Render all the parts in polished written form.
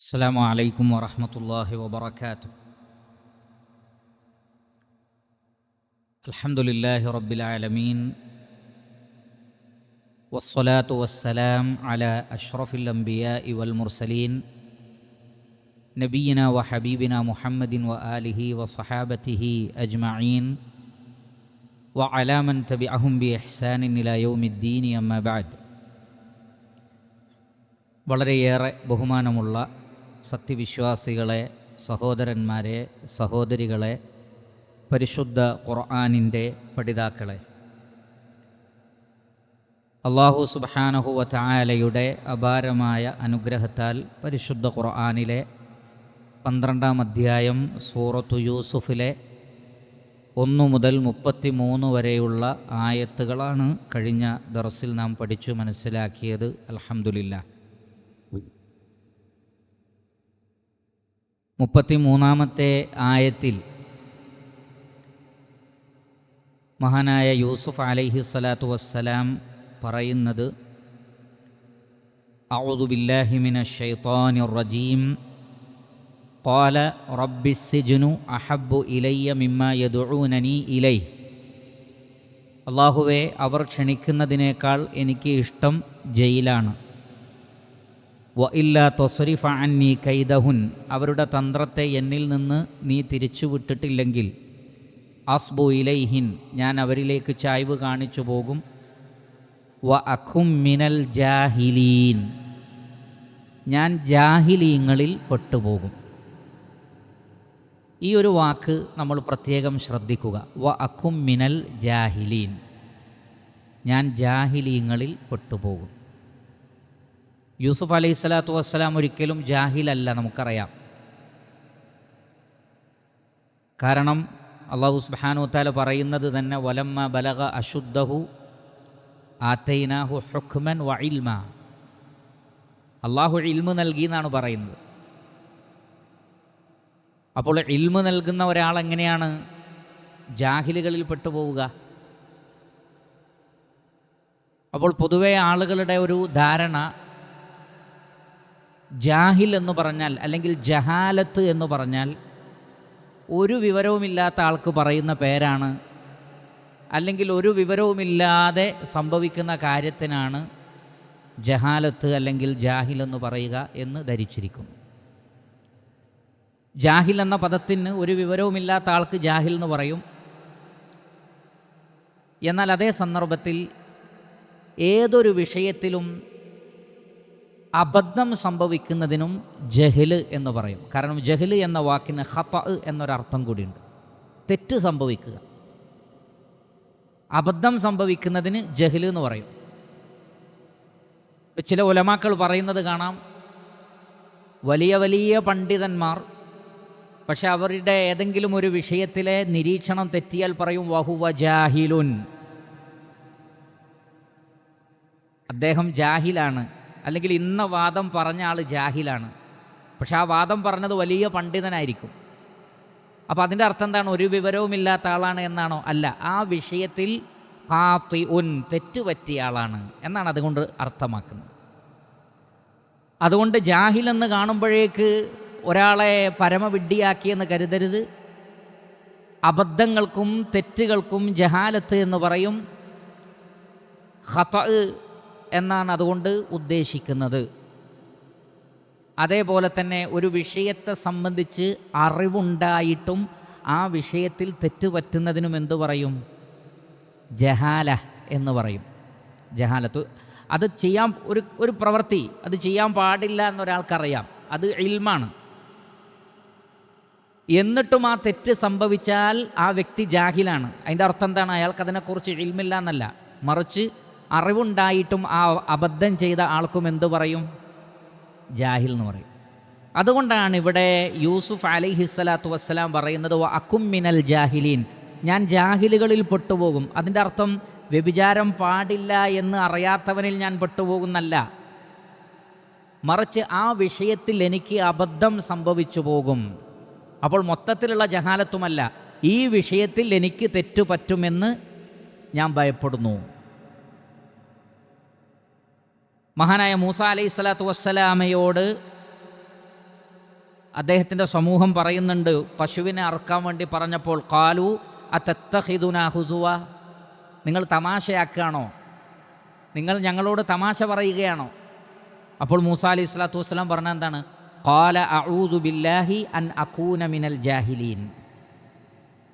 السلام عليكم ورحمة الله وبركاته. الحمد لله رب العالمين، والصلاة والسلام على أشرف الأنبياء والمرسلين نبينا وحبيبنا محمد وآله وصحابته أجمعين وعلى من تبعهم بإحسان إلى يوم الدين. أما بعد. വളരെയേറെ ബഹുമാനമുള്ള സത്യവിശ്വാസികളെ, സഹോദരന്മാരെ, സഹോദരികളെ, പരിശുദ്ധ ഖുർആനിൻ്റെ പഠിതാക്കളെ, അല്ലാഹു സുബ്ഹാനഹു വ തആലയുടെ അപാരമായ അനുഗ്രഹത്താൽ പരിശുദ്ധ ഖുർആനിലെ 12-ാം അധ്യായം സൂറത്തു യൂസുഫിലെ 1 മുതൽ 33 വരെയുള്ള ആയത്തുകളാണ് കഴിഞ്ഞ ദർസിൽ നാം പഠിച്ചു മനസ്സിലാക്കിയത്. അൽഹംദുലില്ലാഹ്. 33-ാമത്തെ ആയത്തിൽ മഹാനായ യൂസുഫ് അലൈഹി സ്വലാത്തു വസ്സലാം പറയുന്നത്, അഊദു ബില്ലാഹി മിനശ് ശൈത്വാനിർ റജീം ഖാല റബ്ബിസ്സിജ്നു അഹബ്ബു ഇലയ്യ മിമ്മാ യദ്ഊനനി ഇലൈഹി. അല്ലാഹുവേ, അവർ ക്ഷണിക്കുന്നതിനേക്കാൾ എനിക്ക് ഇഷ്ടം ജയിലാണ്. വ ഇല്ലാ തസ്രിഫ അന്നി കൈദഹുൻ, അവരുടെ തന്ത്രത്തെ എന്നിൽ നിന്ന് നീ തിരിച്ചു വിട്ടിട്ടില്ലെങ്കിൽ അസ്ബു ഇലൈഹിൻ, ഞാൻ അവരിലേക്ക് ചായ്വ് കാണിച്ചു പോകും. വ അഖും മിനൽ ജാഹിലീൻ, ഞാൻ ജാഹിലീങ്ങളിൽ പെട്ടുപോകും. ഈ ഒരു വാക്ക് നമ്മൾ പ്രത്യേകം ശ്രദ്ധിക്കുക. വ അഖും മിനൽ ജാഹിലീൻ, ഞാൻ ജാഹിലീങ്ങളിൽ പെട്ടുപോകും. യൂസുഫ് അലൈഹി സ്വലാത്തു വസ്സലാം ഒരിക്കലും ജാഹിലല്ല, നമുക്കറിയാം. കാരണം അല്ലാഹു സുബ്ഹാനഹു വ തആല പറയുന്നത് തന്നെ വലമ്മ ബലഗ അശുദ്ധഹു ആതൈനാഹു ഹുക്മൻ വ ഇൽമ. അല്ലാഹു ഇൽമു നൽകി എന്നാണ് പറയുന്നത്. അപ്പോൾ ഇൽമു നൽകുന്ന ഒരാൾ എങ്ങനെയാണ് ജാഹിലുകളിൽ പെട്ടുപോവുക? അപ്പോൾ പൊതുവെ ആളുകളുടെ ഒരു ധാരണ, ജാഹിൽ എന്ന് പറഞ്ഞാൽ, അല്ലെങ്കിൽ ജഹാലത്ത് എന്ന് പറഞ്ഞാൽ ഒരു വിവരവുമില്ലാത്ത ആൾക്ക് പറയുന്ന പേരാണ്, അല്ലെങ്കിൽ ഒരു വിവരവുമില്ലാതെ സംഭവിക്കുന്ന കാര്യത്തിനാണ് ജഹാലത്ത് അല്ലെങ്കിൽ ജാഹിൽ എന്ന് പറയുക എന്ന് ധരിച്ചിരിക്കുന്നു. ജാഹിൽ എന്ന പദത്തിന് ഒരു വിവരവുമില്ലാത്ത ആൾക്ക് ജാഹിൽ എന്ന് പറയും. എന്നാൽ അതേ സന്ദർഭത്തിൽ ഏതൊരു വിഷയത്തിലും അബദ്ധം സംഭവിക്കുന്നതിനും ജഹല് എന്ന് പറയും. കാരണം ജഹല് എന്ന വാക്കിന് ഖത എന്നൊരർത്ഥം കൂടിയുണ്ട്, തെറ്റ് സംഭവിക്കുക. അബദ്ധം സംഭവിക്കുന്നതിന് ജഹല് എന്ന് പറയും. ചില ഉലമാക്കൾ പറയുന്നത് കാണാം, വലിയ വലിയ പണ്ഡിതന്മാർ, പക്ഷെ അവരുടെ ഏതെങ്കിലും ഒരു വിഷയത്തിലെ നിരീക്ഷണം തെറ്റിയാൽ പറയും വഹുവ ജാഹിലുൻ, അദ്ദേഹം ജാഹിലാണ്, അല്ലെങ്കിൽ ഇന്ന വാദം പറഞ്ഞ ആൾ ജാഹിലാണ്. പക്ഷെ ആ വാദം പറഞ്ഞത് വലിയ പണ്ഡിതനായിരിക്കും. അപ്പോൾ അതിൻ്റെ അർത്ഥം എന്താണ്? ഒരു വിവരവുമില്ലാത്ത ആളാണ് എന്നാണോ? അല്ല, ആ വിഷയത്തിൽ ഖാതിഉൻ, തെറ്റുപറ്റിയ ആളാണ് എന്നാണ് അതുകൊണ്ട് അർത്ഥമാക്കുന്നത്. അതുകൊണ്ട് ജാഹിലെന്ന് കാണുമ്പോഴേക്ക് ഒരാളെ പരമവിഡ്ഢിയാക്കിയെന്ന് കരുതരുത്. അബദ്ധങ്ങൾക്കും തെറ്റുകൾക്കും ജഹാലത്ത് എന്ന് പറയും. ഖത എന്നാണ് അതുകൊണ്ട് ഉദ്ദേശിക്കുന്നത്. അതേപോലെ തന്നെ ഒരു വിഷയത്തെ സംബന്ധിച്ച് അറിവുണ്ടായിട്ടും ആ വിഷയത്തിൽ തെറ്റുപറ്റുന്നതിനും എന്തു പറയും? ജഹാല എന്ന് പറയും. ജഹാലത്ത്, അത് ചെയ്യാൻ ഒരു പ്രവൃത്തി അത് ചെയ്യാൻ പാടില്ല എന്നൊരാൾക്കറിയാം, അത് ഇൽമാണ്. എന്നിട്ടും ആ തെറ്റ് സംഭവിച്ചാൽ ആ വ്യക്തി ജാഹിലാണ്. അതിൻ്റെ അർത്ഥം എന്താണ്? അയാൾക്കതിനെക്കുറിച്ച് ഇൽമില്ല എന്നല്ല, മറിച്ച് അറിവുണ്ടായിട്ടും ആ അബദ്ധം ചെയ്ത ആൾക്കും എന്തു പറയും? ജാഹിൽ എന്ന് പറയും. അതുകൊണ്ടാണ് ഇവിടെ യൂസുഫ് അലൈഹിസ്സലാത്തു വസ്സലാം പറയുന്നത് വ അകും മിനൽ ജാഹിലീൻ, ഞാൻ ജാഹിലുകളിൽ പെട്ടുപോകും. അതിൻ്റെ അർത്ഥം വ്യഭിചാരം പാടില്ല എന്ന് അറിയാത്തവനിൽ ഞാൻ പെട്ടുപോകുന്നല്ല, മറിച്ച് ആ വിഷയത്തിൽ എനിക്ക് അബദ്ധം സംഭവിച്ചു പോകും. അപ്പോൾ മൊത്തത്തിലുള്ള ജഹാലത്തുമല്ല, ഈ വിഷയത്തിൽ എനിക്ക് തെറ്റുപറ്റുമെന്ന് ഞാൻ ഭയപ്പെടുന്നു. മഹാനായ മൂസ അലൈഹി സ്വലാത്തു വസ്സലാമയോട് അദ്ദേഹത്തിൻ്റെ സമൂഹം പറയുന്നുണ്ട്, പശുവിനെ അറുക്കാൻ വേണ്ടി പറഞ്ഞപ്പോൾ ഖാലു അതത്തഖിദുനാ ഹുസുവ, നിങ്ങൾ തമാശയാക്കുകയാണോ, നിങ്ങൾ ഞങ്ങളോട് തമാശ പറയുകയാണോ? അപ്പോൾ മൂസ അലൈഹി സ്വലാത്തു വസ്സലാം പറഞ്ഞ എന്താണ്? ഖാല അഊദു ബില്ലാഹി അൻ അകൂന മിനൽ ജാഹിലീൻ,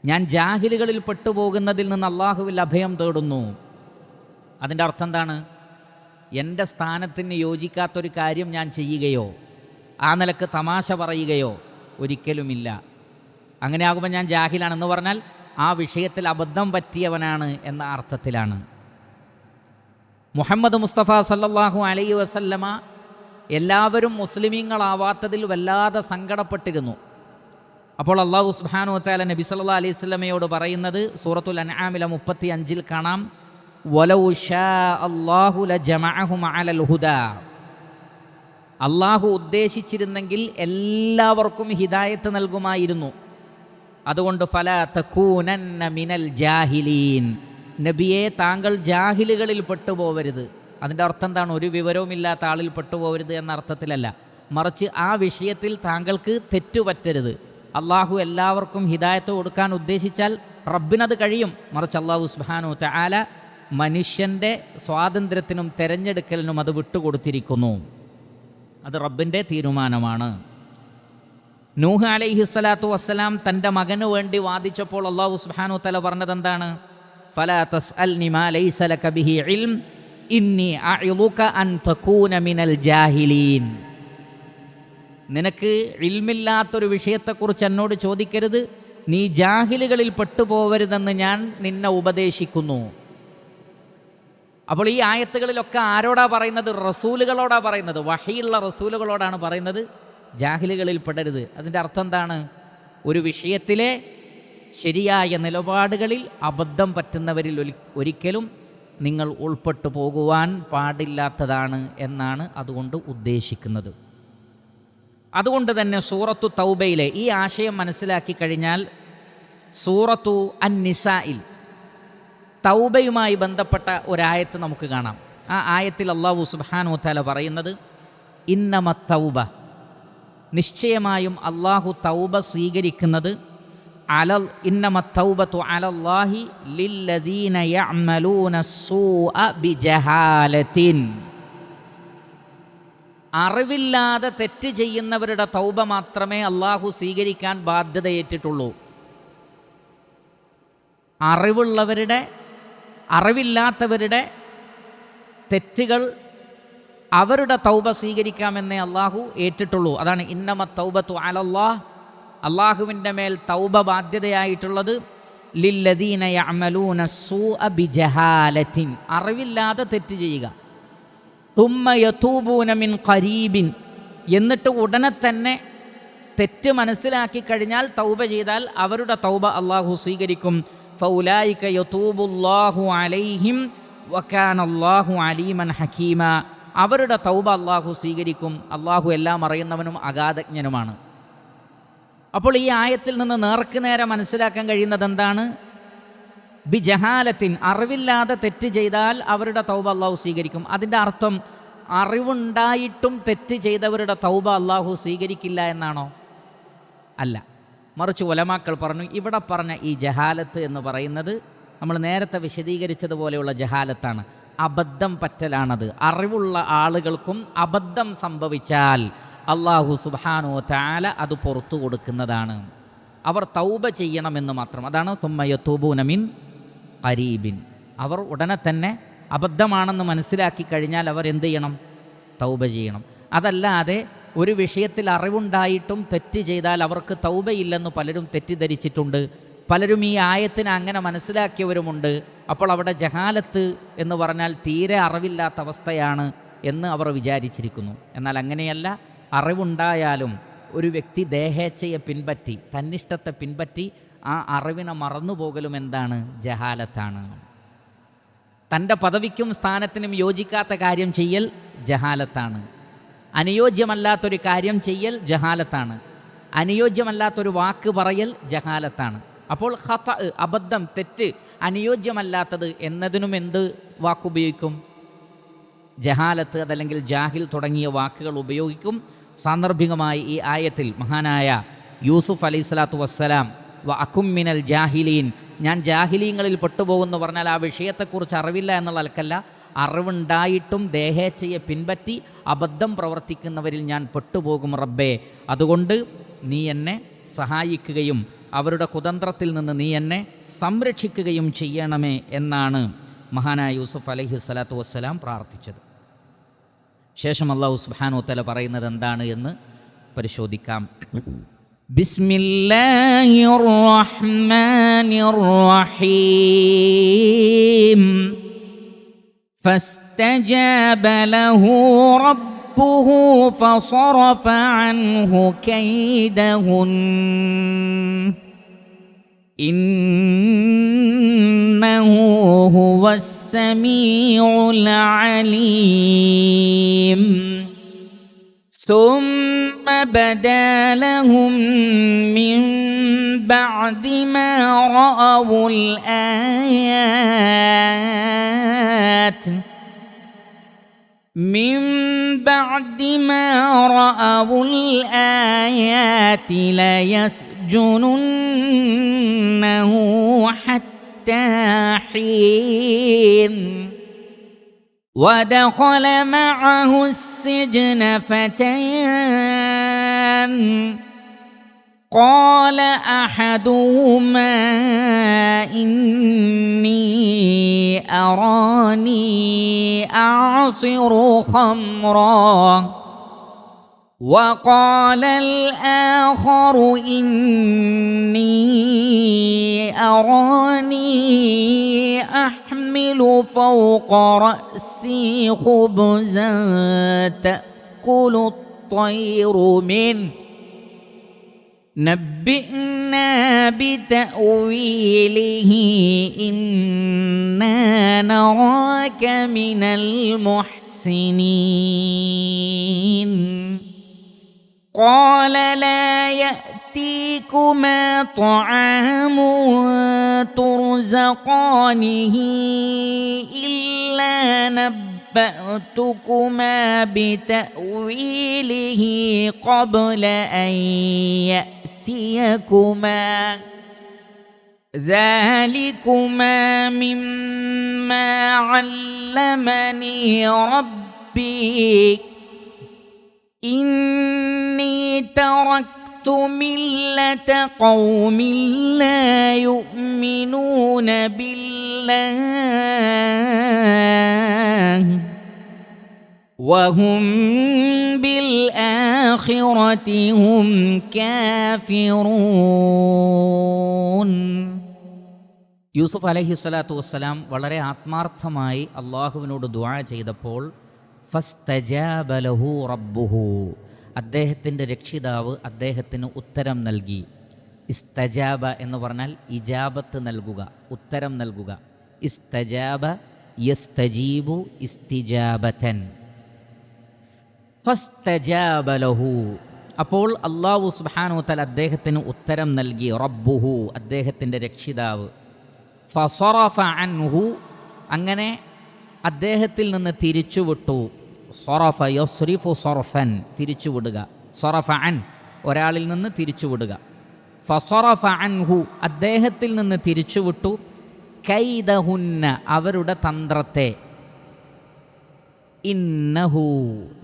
ഞാൻ ജാഹിലുകളിൽ പെട്ടുപോകുന്നതിൽ നിന്ന് അള്ളാഹുവിൽ അഭയം തേടുന്നു. അതിൻ്റെ അർത്ഥം എന്താണ്? എൻ്റെ സ്ഥാനത്തിന് യോജിക്കാത്തൊരു കാര്യം ഞാൻ ചെയ്യുകയോ ആ നിലക്ക് തമാശ പറയുകയോ ഒരിക്കലുമില്ല. അങ്ങനെ ആകുമ്പോൾ ഞാൻ ജാഹിലാണെന്ന് പറഞ്ഞാൽ ആ വിഷയത്തിൽ അബദ്ധം പറ്റിയവനാണ് എന്ന അർത്ഥത്തിലാണ്. മുഹമ്മദ് മുസ്തഫ സല്ലല്ലാഹു അലൈഹി വസല്ലമ എല്ലാവരും മുസ്ലിമീങ്ങളാവാത്തതിൽ വല്ലാതെ സങ്കടപ്പെട്ടിരുന്നു. അപ്പോൾ അല്ലാഹു സുബ്ഹാനഹു വ തആല നബി സല്ലല്ലാഹു അലൈഹി വസല്ലമയോട് പറയുന്നത് സൂറത്തുൽ അൻആമിലെ 35 കാണാം, വലൗ ഷാ അല്ലാഹു ലജമഅഹും അലൽ ഹുദാ, അള്ളാഹു ഉദ്ദേശിച്ചിരുന്നെങ്കിൽ എല്ലാവർക്കും ഹിദായത്ത് നൽകുമായിരുന്നു. അതുകൊണ്ട് ഫലാ തകൂനന്ന മിനൽ ജാഹിലീൻ, നബിയെ താങ്കൾ ജാഹിലുകളിൽ പെട്ടുപോകരുത്. അതിൻ്റെ അർത്ഥം എന്താണ്? ഒരു വിവരവുമില്ലാത്ത ആളിൽ പെട്ടുപോകരുത് എന്ന അർത്ഥത്തിലല്ല, മറിച്ച് ആ വിഷയത്തിൽ താങ്കൾക്ക് തെറ്റുപറ്റരുത്. അള്ളാഹു എല്ലാവർക്കും ഹിദായത്ത് കൊടുക്കാൻ ഉദ്ദേശിച്ചാൽ റബ്ബിനത് കഴിയും. മറിച്ച് അള്ളാഹു സുബ്ഹാനഹു വ തആല മനുഷ്യൻ്റെ സ്വാതന്ത്ര്യത്തിനും തെരഞ്ഞെടുക്കലിനും അത് വിട്ടുകൊടുത്തിരിക്കുന്നു. അത് റബ്ബിൻ്റെ തീരുമാനമാണ്. നൂഹ് അലൈഹിസ്സലാത്തു വസ്സലാം തൻ്റെ മകന് വേണ്ടി വാദിച്ചപ്പോൾ അള്ളാഹു സുബ്ഹാനഹു വ തആല പറഞ്ഞത് എന്താണ്? ഫലാ തസ്അൽനി മാ ലൈസ ലക ബിഹി ഇൽം ഇന്നി അഇദുക അൻ തകൂന മിനൽ ജാഹിലീൻ, നിനക്ക് ഇൽമില്ലാത്തൊരു വിഷയത്തെക്കുറിച്ച് എന്നോട് ചോദിക്കരുത്, നീ ജാഹിലുകളിൽ പെട്ടുപോകരുതെന്ന് ഞാൻ നിന്നെ ഉപദേശിക്കുന്നു. അപ്പോൾ ഈ ആയത്തുകളിലൊക്കെ ആരോടാ പറയുന്നത്? റസൂലുകളോടാ പറയുന്നത്. വഹിയുള്ള റസൂലുകളോടാണ് പറയുന്നത് ജാഹിലുകളിൽ പെടരുത്. അതിൻ്റെ അർത്ഥം എന്താണ്? ഒരു വിഷയത്തിലെ ശരിയായ നിലപാടുകളിൽ അബദ്ധം പറ്റുന്നവരിൽ ഒരിക്കലും നിങ്ങൾ ഉൾപ്പെട്ടു പോകുവാൻ പാടില്ലാത്തതാണ് എന്നാണ് അതുകൊണ്ട് ഉദ്ദേശിക്കുന്നത്. അതുകൊണ്ട് തന്നെ സൂറത്തു തൗബയിലെ ഈ ആശയം മനസ്സിലാക്കി കഴിഞ്ഞാൽ സൂറത്തു അൻ-നിസായിൽ തൗബയുമായി ബന്ധപ്പെട്ട ഒരായത്ത് നമുക്ക് കാണാം. ആ ആയത്തിൽ അല്ലാഹു സുബ്ഹാനഹു വ തആല പറയുന്നത്, ഇന്നമത് തൗബ, നിശ്ചയമായും അല്ലാഹു തൗബ സ്വീകരിക്കുന്നത് ഇന്നമത് തൗബതു അലല്ലാഹി ലില്ലദീന യഅമലൂന സ്സൂഅ ബിജഹാലത്തിൻ, അറിവില്ലാതെ തെറ്റ് ചെയ്യുന്നവരുടെ തൗബ മാത്രമേ അല്ലാഹു സ്വീകരിക്കാൻ ബാധ്യതയേറ്റിട്ടുള്ളൂ. അറിവില്ലാത്തവരുടെ തെറ്റുകൾ അവരുടെ തൗബ സ്വീകരിക്കാമെന്നേ അള്ളാഹു ഏറ്റിട്ടുള്ളൂ. അതാണ് ഇന്നമത് തൗബത്തു അലല്ലാഹ്, അള്ളാഹുവിൻ്റെ മേൽ തൗബ ബാധ്യതയായിട്ടുള്ളത് ലില്ലദീന യഅമലൂന സ്സൂഅ ബിജഹാലത്തിൻ, അറിവില്ലാതെ തെറ്റ് ചെയ്യുക. തുമ്മ യതൂബൂന മിൻ ഖരീബിൻ, എന്നിട്ട് ഉടനെ തന്നെ തെറ്റ് മനസ്സിലാക്കി കഴിഞ്ഞാൽ തൗബ ചെയ്താൽ അവരുടെ തൗബ അള്ളാഹു സ്വീകരിക്കും. ഫൗലായിക യതൂബുല്ലാഹു അലൈഹിം വകാനല്ലാഹു അലീമൻ ഹകീമ, അവരുടെ തൗബ അള്ളാഹു സ്വീകരിക്കും. അള്ളാഹു എല്ലാം അറിയുന്നവനും അഗാധജ്ഞനുമാണ്. അപ്പോൾ ഈ ആയത്തിൽ നിന്ന് നേർക്ക് നേരെ മനസ്സിലാക്കാൻ കഴിയുന്നത് എന്താണ്? ബിജഹാലത്തിൻ, അറിവില്ലാതെ തെറ്റ് ചെയ്താൽ അവരുടെ തൗബ അള്ളാഹു സ്വീകരിക്കും. അതിൻ്റെ അർത്ഥം അറിവുണ്ടായിട്ടും തെറ്റ് ചെയ്തവരുടെ തൗബ അള്ളാഹു സ്വീകരിക്കില്ല എന്നാണോ? അല്ല, മറിച്ച് ഉലമാക്കൾ പറഞ്ഞു, ഇവിടെ പറഞ്ഞ ഈ ജഹാലത്ത് എന്ന് പറയുന്നത് നമ്മൾ നേരത്തെ വിശദീകരിച്ചതുപോലെയുള്ള ജഹാലത്താണ്, അബദ്ധം പറ്റലാണത്. അറിവുള്ള ആളുകൾക്കും അബദ്ധം സംഭവിച്ചാൽ അല്ലാഹു സുബ്ഹാനഹു വ തആല അത് പുറത്തു കൊടുക്കുന്നതാണ്. അവർ തൗബ ചെയ്യണമെന്ന് മാത്രം. അതാണ് സുമ്മ യതൂബൂന മിൻ ഖരീബിൻ, അവർ ഉടനെ തന്നെ അബദ്ധമാണെന്ന് മനസ്സിലാക്കി കഴിഞ്ഞാൽ അവർ എന്ത് ചെയ്യണം? തൗബ ചെയ്യണം. അതല്ലാതെ ഒരു വിഷയത്തിൽ അറിവുണ്ടായിട്ടും തെറ്റ് ചെയ്താൽ അവർക്ക് തൗബയില്ലെന്ന് പലരും തെറ്റിദ്ധരിച്ചിട്ടുണ്ട്. പലരും ഈ ആയത്തിന് അങ്ങനെ മനസ്സിലാക്കിയവരുമുണ്ട്. അപ്പോൾ അവിടെ ജഹാലത്ത് എന്ന് പറഞ്ഞാൽ തീരെ അറിവില്ലാത്ത അവസ്ഥയാണ് എന്ന് അവർ വിചാരിച്ചിരിക്കുന്നു. എന്നാൽ അങ്ങനെയല്ല. അറിവുണ്ടായാലും ഒരു വ്യക്തി ദേഹേച്ഛയെ പിൻപറ്റി, തന്നിഷ്ടത്തെ പിൻപറ്റി ആ അറിവിനെ മറന്നുപോകലും എന്താണ്? ജഹാലത്താണ്. തൻ്റെ പദവിക്കും സ്ഥാനത്തിനും യോജിക്കാത്ത കാര്യം ചെയ്യൽ ജഹാലത്താണ്. അനുയോജ്യമല്ലാത്തൊരു കാര്യം ചെയ്യൽ ജഹാലത്താണ്. അനുയോജ്യമല്ലാത്തൊരു വാക്ക് പറയൽ ജഹാലത്താണ്. അപ്പോൾ ഖത, അബദ്ധം, തെറ്റ്, അനുയോജ്യമല്ലാത്തത് എന്നതിനും എന്ത് വാക്കുപയോഗിക്കും? ജഹാലത്ത്, അതല്ലെങ്കിൽ ജാഹിൽ തുടങ്ങിയ വാക്കുകൾ ഉപയോഗിക്കും. സാന്ദർഭികമായി ഈ ആയത്തിൽ മഹാനായ യൂസുഫ് അലൈഹിസ്സലാത്തു വസ്സലാം വ അകും മിനൽ ജാഹിലീൻ, ഞാൻ ജാഹിലീങ്ങളിൽ പെട്ടുപോകുമെന്ന് പറഞ്ഞാൽ ആ വിഷയത്തെക്കുറിച്ച് അറിവില്ല എന്നുള്ള അലക്കല്ല, അറിവുണ്ടായിട്ടും ദേഹേച്ഛയെ പിൻപറ്റി അബദ്ധം പ്രവർത്തിക്കുന്നവരിൽ ഞാൻ പെട്ടുപോകും റബ്ബേ, അതുകൊണ്ട് നീ എന്നെ സഹായിക്കുകയും അവരുടെ കുതന്ത്രത്തിൽ നിന്ന് നീ എന്നെ സംരക്ഷിക്കുകയും ചെയ്യണമേ എന്നാണ് മഹാനായ യൂസുഫ് അലൈഹിസ്സലാത്തു വസ്സലാം പ്രാർത്ഥിച്ചത്. ശേഷം അല്ലാഹു സുബ്ഹാനഹു വ തആല പറയുന്നത് എന്താണ് എന്ന് പരിശോധിക്കാം. ബിസ്മില്ലാഹിർ റഹ്മാനിർ റഹീം. ഫസ്തജാബ ലഹു റബ്ബുഹു ഫസറഫ അൻഹു കൈദഹുൻ ഇന്നഹു ഹുവസ്സമീഉൽ അലീം. ثم بدا لهم من بعد ما رأوا الآيات ليسجننه حتى حين. ودخل معه السجن فتيان قال أحدهما إني أراني أعصر خمرا وقال الآخر إني أراني أحمل فوق رأسي خبزا تأكل الطير منه نبئنا بتأويله إنا نراك من المحسنين. قال لا يأتيكما طعام ترزقانه إلا نبأتكما بتأويله قبل أن يأتيكما ذلكما مما علمني ربي إني تركت ملة قوم لا يؤمنون بالله وهم بالآخرة هم كافرون. യൂസുഫ് അലൈഹിസ്സലാത്തു വസ്സലാം വളരെ ആത്മാർത്ഥമായി അള്ളാഹുവിനോട് ദുആ ചെയ്തപ്പോൾ ഫസ്തജാബ ലഹു റബ്ബുഹു, അദ്ദേഹത്തിൻ്റെ രക്ഷിതാവ് അദ്ദേഹത്തിന് ഉത്തരം നൽകി. ഇസ്തജാബ എന്ന് പറഞ്ഞാൽ ഇജാബത്ത് നൽകുക, ഉത്തരം നൽകുക. ഇസ്തജാബ യസ്തജീബു ഇസ്തിജാബതൻ. ഫസ്തജാബ ലഹു, അപ്പോൾ അല്ലാഹു സുബ്ഹാനഹു വ തആല അദ്ദേഹത്തിന് ഉത്തരം നൽകി. റബ്ബുഹു, അദ്ദേഹത്തിൻ്റെ രക്ഷിതാവ്. ഫസറഫ അൻഹു, അങ്ങനെ അദ്ദേഹത്തിൽ നിന്ന് തിരിച്ചുവിട്ടു. സറഫ യസ്രിഫു സർഫൻ, തിരിച്ചുവിടുക. സറഫ അൻ, ഒരാളിൽ നിന്ന് തിരിച്ചുവിടുക. ഫസറഫ അൻഹു, അദ്ദേഹത്തിൽ നിന്ന് തിരിച്ചുവിട്ടു. കൈദഹുന്ന, അവരുടെ തന്ത്രത്തെ. ഇന്നഹു,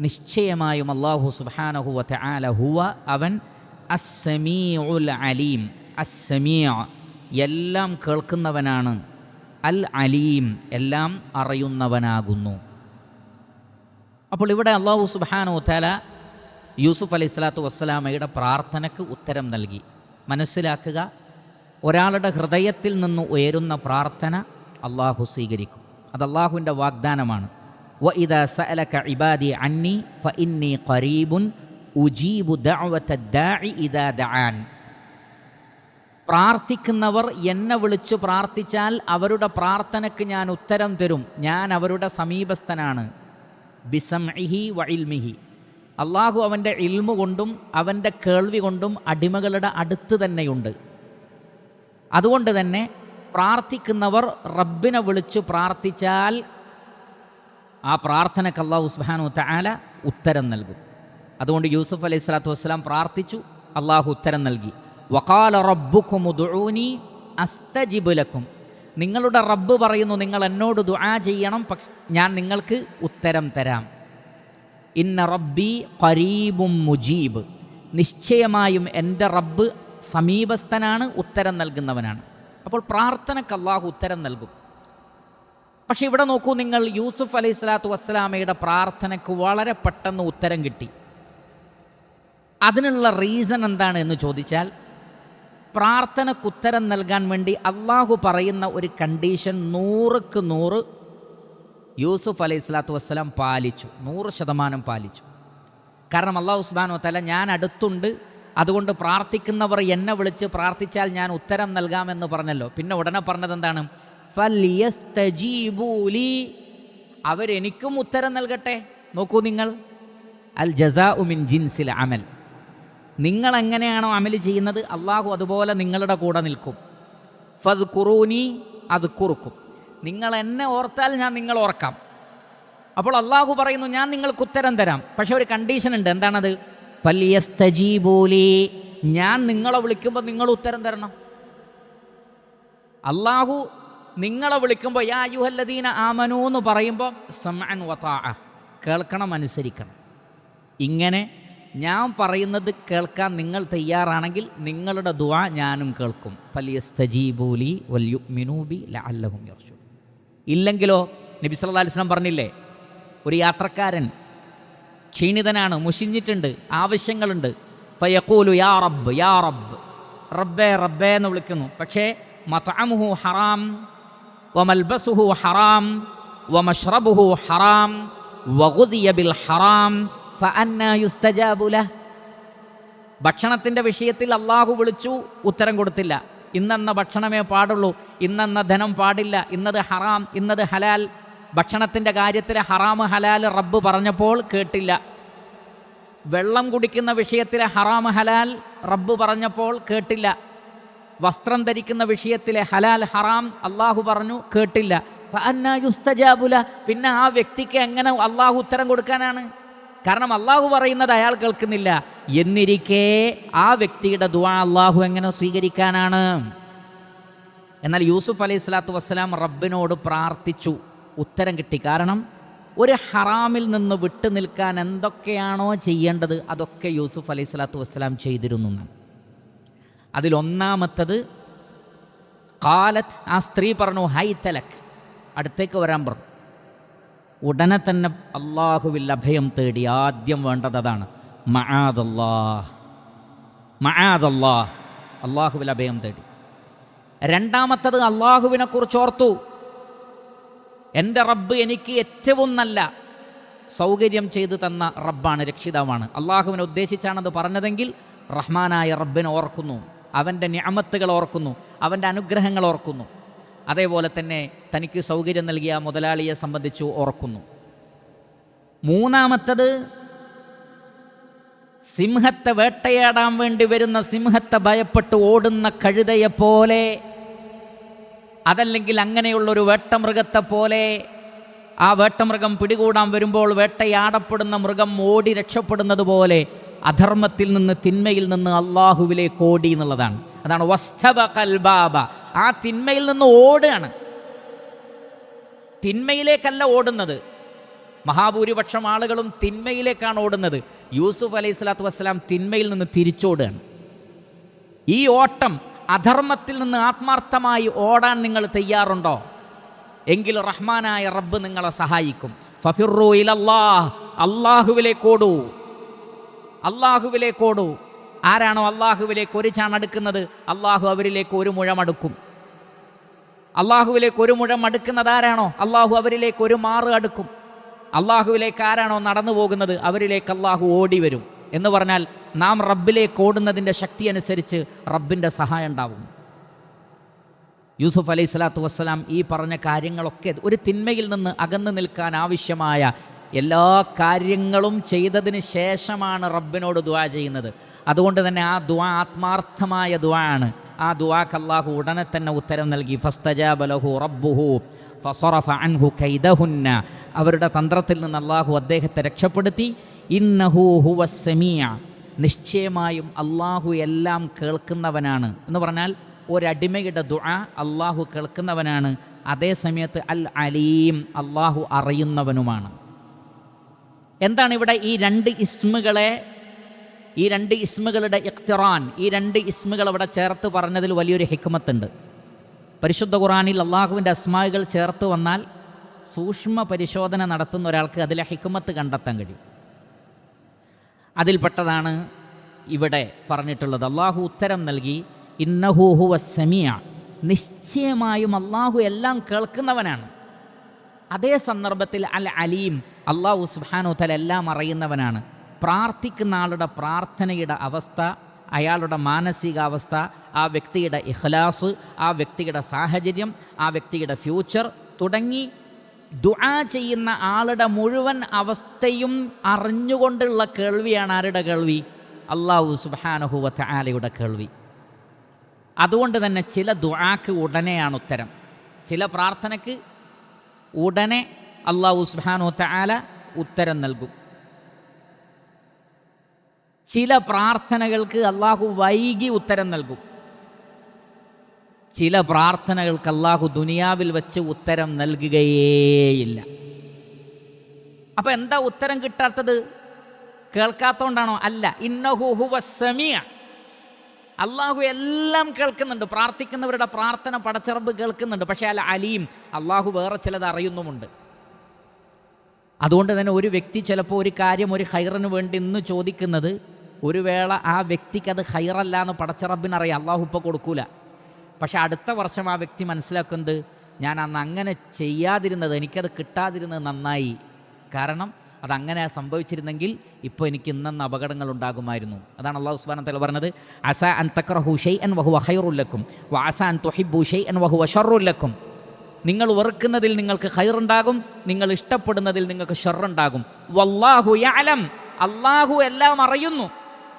നിശ്ചയമായും അല്ലാഹു സുബ്ഹാനഹു വ തആല ഹുവ, അവൻ അസ്സമീഉൽ അലീം, അസ്സമീഅ എല്ലാം കേൾക്കുന്നവനാണ്, അൽ അലീം എല്ലാം അറിയുന്നവനാകുന്നു. അപ്പോൾ ഇവിടെ അല്ലാഹു സുബ്ഹാനഹു വ തആല യൂസുഫ് അലൈഹിസ്സലാത്തു വസ്സലാമയുടെ പ്രാർത്ഥനയ്ക്ക് ഉത്തരം നൽകി. മനസ്സിലാക്കുക, ഒരാളുടെ ഹൃദയത്തിൽ നിന്ന് ഉയരുന്ന പ്രാർത്ഥന അള്ളാഹു സ്വീകരിക്കും. അത് അള്ളാഹുവിൻ്റെ വാഗ്ദാനമാണ്. വഇദാ സഅലക ഇബാദി അന്നി ഫഇന്നി ഖരീബുൻ ഉജീബു ദഅവത ദാഇ ഇദാ ദഅൻ. പ്രാർത്ഥിക്കുന്നവർ എന്നെ വിളിച്ചു പ്രാർത്ഥിച്ചാൽ അവരുടെ പ്രാർത്ഥനയ്ക്ക് ഞാൻ ഉത്തരം തരും. ഞാൻ അവരുടെ സമീപസ്ഥനാണ്. ബിസംഇഹി വ ഇൽമിഹി, അള്ളാഹു അവൻ്റെ ഇൽമു കൊണ്ടും അവൻ്റെ കേൾവി കൊണ്ടും അടിമകളുടെ അടുത്ത് തന്നെയുണ്ട്. അതുകൊണ്ട് തന്നെ പ്രാർത്ഥിക്കുന്നവർ റബ്ബിനെ വിളിച്ചു പ്രാർത്ഥിച്ചാൽ ആ പ്രാർത്ഥനയ്ക്ക് അല്ലാഹു സുബ്ഹാനഹു വ തആല ഉത്തരം നൽകും. അതുകൊണ്ട് യൂസുഫ് അലൈഹി സ്വലാത്തു വസ്സലാം പ്രാർത്ഥിച്ചു, അള്ളാഹു ഉത്തരം നൽകി. വഖാല റബ്ബുക്കും ഉദ്ഉനി അസ്തജിബ് ലക്കും. നിങ്ങളുടെ റബ്ബ് പറയുന്നു, നിങ്ങൾ എന്നോട് ദുആ ചെയ്യണം, ഞാൻ നിങ്ങൾക്ക് ഉത്തരം തരാം. ഇന്ന റബ്ബി ഖരീബും മുജീബ്. നിശ്ചയമായും എൻ്റെ റബ്ബ് സമീപസ്ഥനാണ്, ഉത്തരം നൽകുന്നവനാണ്. അപ്പോൾ പ്രാർത്ഥനയ്ക്ക് അള്ളാഹു ഉത്തരം നൽകും. പക്ഷെ ഇവിടെ നോക്കൂ നിങ്ങൾ, യൂസുഫ് അലൈഹി സ്വലാത്തു വസ്സലാമയുടെ പ്രാർത്ഥനയ്ക്ക് വളരെ പെട്ടെന്ന് ഉത്തരം കിട്ടി. അതിനുള്ള റീസൺ എന്താണ് എന്ന് ചോദിച്ചാൽ, പ്രാർത്ഥനയ്ക്ക് ഉത്തരം നൽകാൻ വേണ്ടി അള്ളാഹു പറയുന്ന ഒരു കണ്ടീഷൻ 100ക്ക് 100 യൂസുഫ് അലൈഹി സ്വലാത്തു വസ്സലാം പാലിച്ചു, 100% പാലിച്ചു. കാരണം അള്ളാഹു സുബ്ഹാനഹു വ തആല ഞാൻ അടുത്തുണ്ട്, അതുകൊണ്ട് പ്രാർത്ഥിക്കുന്നവർ എന്നെ വിളിച്ച് പ്രാർത്ഥിച്ചാൽ ഞാൻ ഉത്തരം നൽകാമെന്ന് പറഞ്ഞല്ലോ. പിന്നെ ഉടനെ പറഞ്ഞത് എന്താണ്? ഫൽയസ്തജീബൂലി, അവരെനിക്കും ഉത്തരം നൽകട്ടെ. നോക്കൂ നിങ്ങൾ, അൽ ജസാഉ മിൻ ജിൻസിൽ അമൽ. നിങ്ങൾ എങ്ങനെയാണോ അമൽ ചെയ്യുന്നത്, അള്ളാഹു അതുപോലെ നിങ്ങളുടെ കൂടെ നിൽക്കും. ഫദ്കുറൂനി അദ്കുറുക്കും. നിങ്ങൾ എന്നെ ഓർത്താൽ ഞാൻ നിങ്ങൾ ഓർക്കാം. അപ്പോൾ അള്ളാഹു പറയുന്നു, ഞാൻ നിങ്ങൾക്ക് ഉത്തരം തരാം, പക്ഷെ ഒരു കണ്ടീഷൻ ഉണ്ട്. എന്താണത്? ഫൽയസ്തജീബൂലി, ഞാൻ നിങ്ങളെ വിളിക്കുമ്പോൾ നിങ്ങൾ ഉത്തരം തരണം. അള്ളാഹു നിങ്ങളെ വിളിക്കുമ്പോൾ യാ അയ്യുഹല്ലദീന ആമനൂ എന്ന് പറയുമ്പോൾ സമഅൻ വതാഅ, കേൾക്കണം, അനുസരിക്കണം. ഇങ്ങനെ ഞാൻ പറയുന്നത് കേൾക്കാൻ നിങ്ങൾ തയ്യാറാണെങ്കിൽ നിങ്ങളുടെ ദുആ ഞാനും കേൾക്കും. ഫൽയസ്തജീബൂലി വൽയുഅ്മിനൂ ബി ലഅല്ലഹും യർഷൂൻ. ഇല്ലെങ്കിലോ, നബി സല്ലല്ലാഹു അലൈഹി വസല്ലം പറഞ്ഞില്ലേ, ഒരു യാത്രക്കാരൻ ക്ഷീണിതനാണ്, മുഷിഞ്ഞിട്ടുണ്ട്, ആവശ്യങ്ങളുണ്ട്. ഫയഖൂലു യാ റബ്ബ് യാ റബ്ബ്, റബ്ബേ റബ്ബേ എന്ന് വിളിക്കുന്നു. പക്ഷേ മത്അമുഹു ഹറാം വമൽബസുഹു ഹറാം വമശ്റബുഹു ഹറാം വഗുദിയ ബിൽ ഹറാം ഫഅന്നാ യുസ്തജാബു ലഹ്. ഭക്ഷണത്തിൻ്റെ വിഷയത്തിൽ അള്ളാഹു വിളിച്ചു, ഉത്തരം കൊടുത്തില്ല. ഇന്നെന്ന ഭക്ഷണമേ പാടുള്ളൂ, ഇന്നെന്ന ധനം പാടില്ല, ഇന്നത് ഹറാം, ഇന്നത് ഹലാൽ. ഭക്ഷണത്തിൻ്റെ കാര്യത്തിൽ ഹറാം ഹലാൽ റബ്ബ് പറഞ്ഞപ്പോൾ കേട്ടില്ല. വെള്ളം കുടിക്കുന്ന വിഷയത്തിലെ ഹറാം ഹലാൽ റബ്ബ് പറഞ്ഞപ്പോൾ കേട്ടില്ല. വസ്ത്രം ധരിക്കുന്ന വിഷയത്തിലെ ഹലാൽ ഹറാം അള്ളാഹു പറഞ്ഞു, കേട്ടില്ല. ഫഅന്നാ യുസ്തജാബു ലഹ്. പിന്നെ ആ വ്യക്തിക്ക് എങ്ങനെ അള്ളാഹു ഉത്തരം കൊടുക്കാനാണ്? കാരണം അള്ളാഹു പറയുന്നത് അയാൾ കേൾക്കുന്നില്ല. എന്നിരിക്കെ ആ വ്യക്തിയുടെ ദുആ അള്ളാഹു എങ്ങനെ സ്വീകരിക്കാനാണ്? എന്നാൽ യൂസുഫ് അലൈഹി സ്വലാത്തു വസ്സലാം റബ്ബിനോട് പ്രാർത്ഥിച്ചു, ഉത്തരം കിട്ടി. കാരണം ഒരു ഹറാമിൽ നിന്ന് വിട്ടു നിൽക്കാൻ എന്തൊക്കെയാണോ ചെയ്യേണ്ടത് അതൊക്കെ യൂസുഫ് അലൈഹി സ്വലാത്തു വസ്സലാം ചെയ്തിരുന്നു. അതിലൊന്നാമത്തത് ഖാലത്ത്, ആ സ്ത്രീ പറഞ്ഞു, ഹൈതലക്, അടുത്തേക്ക് വരാൻ പറഞ്ഞു. ഉടനെ തന്നെ അള്ളാഹുവിൽ അഭയം തേടി. ആദ്യം വേണ്ടത് അതാണ്, മആദല്ലാഹ്, മആദല്ലാഹ്, അള്ളാഹുവിൽ അഭയം തേടി. രണ്ടാമത്തത് അള്ളാഹുവിനെ കുറിച്ച് ഓർത്തു. എൻ്റെ റബ്ബ് എനിക്ക് ഏറ്റവും നല്ല സൗകര്യം ചെയ്തു തന്ന റബ്ബാണ്, രക്ഷിതാവാണ്. അള്ളാഹുവിനെ ഉദ്ദേശിച്ചാണത് പറഞ്ഞതെങ്കിൽ റഹ്മാനായ റബ്ബിനെ ഓർക്കുന്നു, അവൻ്റെ നിഅമത്തുകൾ ഓർക്കുന്നു, അവൻ്റെ അനുഗ്രഹങ്ങൾ ഓർക്കുന്നു. അതേപോലെ തന്നെ തനിക്ക് സൗകര്യം നൽകിയ മുതലാളിയെ സംബന്ധിച്ചു ഓർക്കുന്നു. മൂന്നാമത്തത്, സിംഹത്തെ വേട്ടയാടാൻ വേണ്ടി വരുന്ന സിംഹത്തെ ഭയപ്പെട്ട് ഓടുന്ന കഴുതയെപ്പോലെ, അതല്ലെങ്കിൽ അങ്ങനെയുള്ളൊരു വേട്ടമൃഗത്തെ പോലെ, ആ വേട്ടമൃഗം പിടികൂടാൻ വരുമ്പോൾ വേട്ടയാടപ്പെടുന്ന മൃഗം ഓടി രക്ഷപ്പെടുന്നത് പോലെ അധർമ്മത്തിൽ നിന്ന്, തിന്മയിൽ നിന്ന് അള്ളാഹുവിലേക്ക് ഓടി എന്നുള്ളതാണ്. അതാണ് വസ്തബഖൽ ബാബ. ആ തിന്മയിൽ നിന്ന് ഓടുകയാണ്, തിന്മയിലേക്കല്ല ഓടുന്നത്. മഹാഭൂരിപക്ഷം ആളുകളും തിന്മയിലേക്കാണ് ഓടുന്നത്. യൂസുഫ് അലൈഹി സ്വലാത്തു വസ്സലാം തിന്മയിൽ നിന്ന് തിരിച്ചോടുകയാണ്. ഈ ഓട്ടം, അധർമ്മത്തിൽ നിന്ന് ആത്മാർത്ഥമായി ഓടാൻ നിങ്ങൾ തയ്യാറുണ്ടോ? എങ്കിൽ റഹ്മാനായ റബ്ബ് നിങ്ങളെ സഹായിക്കും. ഫഫിറു ഇലല്ലാഹ്, അള്ളാഹുവിലേക്കോടൂ, അള്ളാഹുവിലേക്കോടൂ. ആരാണോ അള്ളാഹുവിലേക്ക് ഒരു ചാണടുക്കുന്നത്, അള്ളാഹു അവരിലേക്ക് ഒരു മുഴം അടുക്കും. അള്ളാഹുവിലേക്ക് ഒരു മുഴം അടുക്കുന്നത് ആരാണോ, അള്ളാഹു അവരിലേക്ക് ഒരു മാറ് അടുക്കും. അള്ളാഹുവിലേക്ക് ആരാണോ നടന്നു പോകുന്നത്, അവരിലേക്ക് അള്ളാഹു ഓടി വരും. എന്ന് പറഞ്ഞാൽ നാം റബ്ബിലേക്ക് ഓടുന്നതിൻ്റെ ശക്തി അനുസരിച്ച് റബ്ബിൻ്റെ സഹായം ഉണ്ടാവും. യൂസുഫ് അലൈഹി സ്വലാത്തു വസ്സലാം ഈ പറഞ്ഞ കാര്യങ്ങളൊക്കെ, ഒരു തിന്മയിൽ നിന്ന് അകന്നു നിൽക്കാൻ ആവശ്യമായ എല്ലാ കാര്യങ്ങളും ചെയ്തതിന് ശേഷമാണ് റബ്ബിനോട് ദുആ ചെയ്യുന്നത്. അതുകൊണ്ട് തന്നെ ആ ദുആ ആത്മാർത്ഥമായ ദുആ ആണ്. ആ ദുആക്ക് അല്ലാഹു ഉടനെ തന്നെ ഉത്തരം നൽകി. ഫസ്തജാബ ലഹു റബ്ബുഹു ഫസറഫ അൻഹു കൈദഹുന്ന, അവരുടെ തന്ത്രത്തിൽ നിന്ന് അല്ലാഹു അദ്ദേഹത്തെ രക്ഷപ്പെടുത്തി. ഇന്നഹു ഹുവസ് സമീഅ, നിശ്ചയമായും അല്ലാഹു എല്ലാം കേൾക്കുന്നവനാണ് എന്ന് പറഞ്ഞാൽ ഒരടിമയുടെ ദുആ അല്ലാഹു കേൾക്കുന്നവനാണ്. അതേ സമയത്ത് അൽ അലീം, അല്ലാഹു അറിയുന്നവനുമാണ്. എന്താണ് ഇവിടെ ഈ രണ്ട് ഇസ്മുകളുടെ ഇഖ്തിറാൻ, ഈ രണ്ട് ഇസ്മുകൾ അവിടെ ചേർത്ത് പറഞ്ഞതിൽ വലിയൊരു ഹിക്മത്തുണ്ട്. പരിശുദ്ധ ഖുർആനിൽ അള്ളാഹുവിൻ്റെ അസ്മാകൾ ചേർത്ത് വന്നാൽ സൂക്ഷ്മ പരിശോധന നടത്തുന്ന ഒരാൾക്ക് അതിലെ ഹിക്മത്ത് കണ്ടെത്താൻ കഴിയും. അതിൽപ്പെട്ടതാണ് ഇവിടെ പറഞ്ഞിട്ടുള്ളത്. അള്ളാഹു ഉത്തരം നൽകി, ഇന്നഹു ഹുവസ് സമീഅ, നിശ്ചയമായും അള്ളാഹു എല്ലാം കേൾക്കുന്നവനാണ്. അതേ സന്ദർഭത്തിൽ അൽ അലീം, അള്ളാഹു സുബ്ഹാനഹു വതആല എല്ലാം അറിയുന്നവനാണ്. പ്രാർത്ഥിക്കുന്ന ആളുടെ പ്രാർത്ഥനയുടെ അവസ്ഥ, അയാളുടെ മാനസികാവസ്ഥ, ആ വ്യക്തിയുടെ ഇഖ്ലാസ്, ആ വ്യക്തിയുടെ സാഹചര്യം, ആ വ്യക്തിയുടെ ഫ്യൂച്ചർ തുടങ്ങി ദുആ ചെയ്യുന്ന ആളുടെ മുഴുവൻ അവസ്ഥയും അറിഞ്ഞുകൊണ്ടുള്ള കേൾവിയാണ് ആരുടെ കേൾവി? അല്ലാഹു സുബ്ഹാനഹു വതആലയുടെ കേൾവി. അതുകൊണ്ട് തന്നെ ചില ദുആക്ക് ഉടനെയാണ് ഉത്തരം, ചില പ്രാർത്ഥനയ്ക്ക് ഉടനെ അല്ലാഹു സുബ്ഹാനഹു വതആല ഉത്തരം നൽകും. ചില പ്രാർത്ഥനകൾക്ക് അല്ലാഹു വൈകി ഉത്തരം നൽകും. ചില പ്രാർത്ഥനകൾക്ക് അല്ലാഹു ദുനിയാവിൽ വെച്ച് ഉത്തരം നൽകുകയേയില്ല. അപ്പൊ എന്താ ഉത്തരം കിട്ടാത്തത്? കേൾക്കാത്തോണ്ടാണോ? അല്ല, ഇന്നഹു ഹുവസ് സമീഅ, അല്ലാഹു എല്ലാം കേൾക്കുന്നുണ്ട്. പ്രാർത്ഥിക്കുന്നവരുടെ പ്രാർത്ഥന പടച്ചറബ് കേൾക്കുന്നുണ്ട്. പക്ഷേ അൽ അലീം, അല്ലാഹു വേറെ ചിലത് അറിയുന്നുമുണ്ട്. അതുകൊണ്ട് തന്നെ ഒരു വ്യക്തി ചിലപ്പോൾ ഒരു കാര്യം ഒരു ഖൈറിന് വേണ്ടി ഇന്ന് ചോദിക്കുന്നത്, ഒരു വേള ആ വ്യക്തിക്ക് അത് ഖൈറല്ല എന്ന് പടച്ചറബിനറിയാം, അല്ലാഹു ഇപ്പോൾ കൊടുക്കൂല. പക്ഷെ അടുത്ത വർഷം ആ വ്യക്തി മനസ്സിലാക്കുന്നത്, ഞാൻ അന്ന് അങ്ങനെ ചെയ്യാതിരുന്നത്, എനിക്കത് കിട്ടാതിരുന്നത് നന്നായി. കാരണം അതങ്ങനെ സംഭവിച്ചിരുന്നെങ്കിൽ ഇപ്പോൾ എനിക്ക് ഇന്നെന്ന അപകടങ്ങൾ ഉണ്ടാകുമായിരുന്നു. അതാണ് അല്ലാഹു സുബ്ഹാനഹു വതആല പറഞ്ഞത്, അസാ അൻ തക്റഹു ശൈഅൻ വഹുവ ഖൈറുൽ ലക്കും വഅസാ അൻ തുഹിബ്ബു ശൈഅൻ വഹുവ ശർറുൽ ലക്കും. നിങ്ങൾ വെറുക്കുന്നതിൽ നിങ്ങൾക്ക് ഖൈറുണ്ടാകും, നിങ്ങൾ ഇഷ്ടപ്പെടുന്നതിൽ നിങ്ങൾക്ക് ഷർറുണ്ടാകും. വല്ലാഹു യഅലം, അല്ലാഹു എല്ലാം അറിയുന്നു.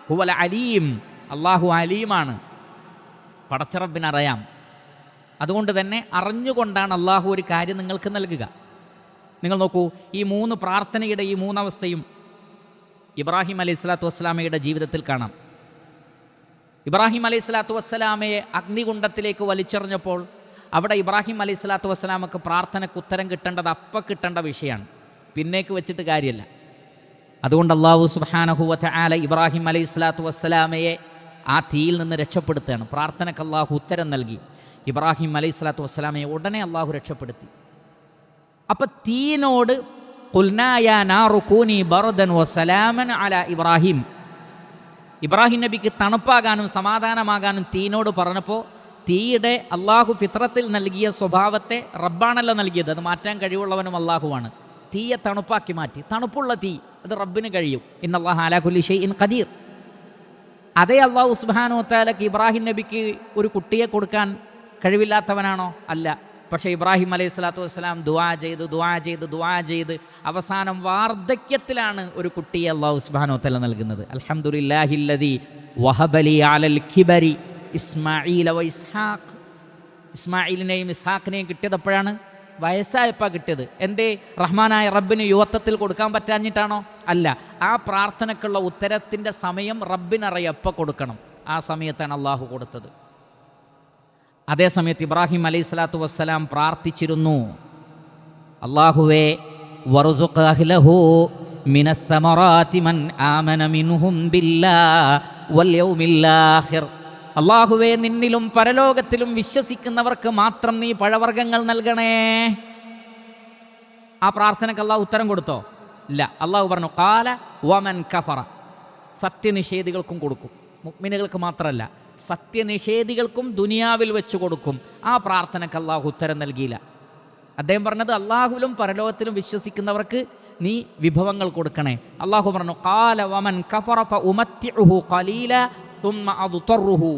ഹുവൽ അലീം, അല്ലാഹു അലീമാണ്, പടച്ചറബിനറിയാം. അതുകൊണ്ട് തന്നെ അറിഞ്ഞുകൊണ്ടാണ് അല്ലാഹു ഒരു കാര്യം നിങ്ങൾക്ക് നൽകുക. നിങ്ങൾ നോക്കൂ, ഈ മൂന്ന് പ്രാർത്ഥനയുടെ ഈ മൂന്നവസ്ഥയും ഇബ്രാഹിം അലൈഹിസ്സലാത്തു വസ്സലാമയുടെ ജീവിതത്തിൽ കാണാം. ഇബ്രാഹിം അലൈഹിസ്സലാത്തു വസ്സലാമയെ അഗ്നികുണ്ഡത്തിലേക്ക് വലിച്ചെറിഞ്ഞപ്പോൾ അവിടെ ഇബ്രാഹിം അലൈഹിസ്സലാത്തു വസ്സലാമക്ക് പ്രാർത്ഥനയ്ക്ക് ഉത്തരം കിട്ടേണ്ടത് അപ്പം കിട്ടേണ്ട വിഷയമാണ്, പിന്നേക്ക് വെച്ചിട്ട് കാര്യമില്ല. അതുകൊണ്ട് അല്ലാഹു സുബ്ഹാനഹു വതആല ഇബ്രാഹിം അലൈഹിസ്സലാത്തു വസ്സലാമയെ ആ തീയിൽ നിന്ന് രക്ഷപ്പെടുത്തുകയാണ്. പ്രാർത്ഥനയ്ക്ക് അല്ലാഹു ഉത്തരം നൽകി. ഇബ്രാഹിം അലൈഹിസ്സലാത്തു വസ്സലാമയെ ഉടനെ അല്ലാഹു രക്ഷപ്പെടുത്തി. അപ്പം തീനോട് ഖുൽനാ യാ നാറു കൂനി ബർദൻ വസലാമൻ അലാ ഇബ്രാഹിം, ഇബ്രാഹിം നബിക്ക് തണുപ്പാകാനും സമാധാനമാകാനും തീനോട് പറഞ്ഞപ്പോൾ തീയുടെ അള്ളാഹു ഫിത്രത്തിൽ നൽകിയ സ്വഭാവത്തെ റബ്ബാണല്ലോ നൽകിയത്, അത് മാറ്റാൻ കഴിവുള്ളവനും അള്ളാഹുവാണ്. തീയെ തണുപ്പാക്കി മാറ്റി. തണുപ്പുള്ള തീ അത് റബ്ബിന് കഴിയും. ഇന്നല്ലാഹ അലാ കുല്ലി ഷൈഇൻ ഖദീർ. അതേ അള്ളാഹു സുബ്ഹാനഹു വതആലക്ക് ഇബ്രാഹിം നബിക്ക് ഒരു കുട്ടിയെ കൊടുക്കാൻ കഴിവില്ലാത്തവനാണോ? അല്ല. പക്ഷേ ഇബ്രാഹിം അലൈഹിസ്സലാത്തു വസ്സലാം ദുആ ചെയ്ത് അവസാനം വാർദ്ധക്യത്തിലാണ് ഒരു കുട്ടിയെ അല്ലാഹു സുബ്ഹാനഹു വതആല നൽകുന്നത്. അൽഹംദുലില്ലാഹില്ലദീ വഹബലി അലൽ കിബരി ഇസ്മാഈല വ ഇസ്ഹാഖ്. ഇസ്മായിലിനെയും ഇസ്ഹാഖിനെയും കിട്ടിയത് എപ്പോഴാണ്? വയസ്സായപ്പോൾ കിട്ടിയത്. എന്തേ? റഹ്മാനായ റബ്ബിന് യുവത്വത്തിൽ കൊടുക്കാൻ പറ്റാഞ്ഞിട്ടാണോ? അല്ല. ആ പ്രാർത്ഥനയ്ക്കുള്ള ഉത്തരത്തിൻ്റെ സമയം റബ്ബിനറിയാം എപ്പോൾ കൊടുക്കണം, ആ സമയത്താണ് അള്ളാഹു കൊടുത്തത്. അതേ സമയത്ത് ഇബ്രാഹിം അലൈഹിസ്സലാത്തു വസ്സലാം പ്രാർത്ഥിച്ചിരുന്നു, അല്ലാഹുവേ വറുസുഖ് അഹ്ലഹു മിനസ് സമറാത്തി മൻ ആമന മിൻഹും ബില്ലാഹി വൽ യൗമിൽ ആഖിർ. അല്ലാഹുവേ, നിന്നിലും പരലോകത്തിലും വിശ്വസിക്കുന്നവർക്ക് മാത്രം നീ പഴവർഗ്ഗങ്ങൾ നൽകണേ. ആ പ്രാർത്ഥനയ്ക്ക് അല്ലാഹു ഉത്തരം കൊടുത്തോ? ഇല്ല. അല്ലാഹു പറഞ്ഞു, ഖാല വമൻ കഫറ, സത്യനിഷേധികൾക്കും കൊടുക്കും. മുഅ്മിനുകൾക്ക് മാത്രമല്ല, സത്യനിഷേധികൾക്കും ദുനിയാവിൽ വെച്ച് കൊടുക്കും. ആ പ്രാർത്ഥനയ്ക്ക് അല്ലാഹു ഉത്തരം നൽകിയില്ല. അദ്ദേഹം പറഞ്ഞത്, അല്ലാഹുവിലും പരലോകത്തിലും വിശ്വസിക്കുന്നവർക്ക് നീ വിഭവങ്ങൾ കൊടുക്കണേ. അല്ലാഹു പറഞ്ഞു, ഖാല വമൻ കഫറ ഫഉമത്തിഉഹു ഖലീല തുമ്മ അദ്തറുഹു.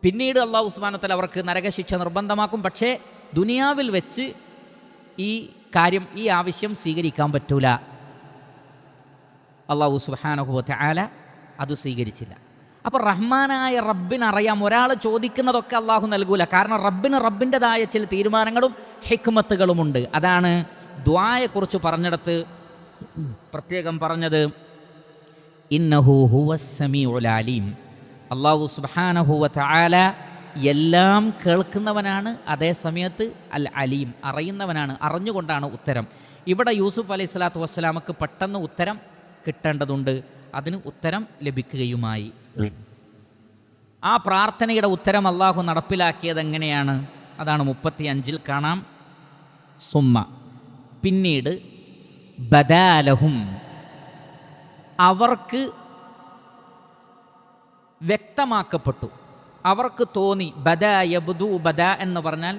പിന്നീട് അല്ലാഹു സുബ്ഹാനഹു വതആല അവർക്ക് നരകശിക്ഷ നിർബന്ധമാക്കും. പക്ഷേ ദുനിയാവിൽ വെച്ച് ഈ കാര്യം, ഈ ആവശ്യം സ്വീകരിക്കാൻ പറ്റൂല. അല്ലാഹു സുബ്ഹാനഹു വതആല അത് സ്വീകരിച്ചില്ല. അപ്പോൾ റഹ്മാനായ റബ്ബിനറിയാം ഒരാൾ ചോദിക്കുന്നതൊക്കെ അള്ളാഹു നൽകൂല. കാരണം റബ്ബിന് റബ്ബിൻ്റെതായ ചില തീരുമാനങ്ങളും ഹിക്മത്തുകളുമുണ്ട്. അതാണ് ദുആയെക്കുറിച്ച് പറഞ്ഞിടത്ത് പ്രത്യേകം പറഞ്ഞത്, ഇന്നഹു ഹുവസ് സമീഉൽ അലീം. അല്ലാഹു സുബ്ഹാനഹു വ തആല എല്ലാം കേൾക്കുന്നവനാണ്, അതേ സമയത്ത് അൽ അലീം അറിയുന്നവനാണ്, അറിഞ്ഞുകൊണ്ടാണ് ഉത്തരം. ഇവിടെ യൂസുഫ് അലൈഹി സ്വലാത്തു വസ്സലാമക്ക് പെട്ടെന്ന് ഉത്തരം കിട്ടേണ്ടതുണ്ട്, അതിന് ഉത്തരം ലഭിക്കുകയുമായി. ആ പ്രാർത്ഥനയുടെ ഉത്തരം അള്ളാഹു നടപ്പിലാക്കിയത് എങ്ങനെയാണ്? അതാണ് 35-ൽ കാണാം. സുമ്മ, പിന്നീട്, ബദാലഹും, അവർക്ക് വ്യക്തമാക്കപ്പെട്ടു, അവർക്ക് തോന്നി. ബദാ യബ്ദു, ബദാ എന്ന് പറഞ്ഞാൽ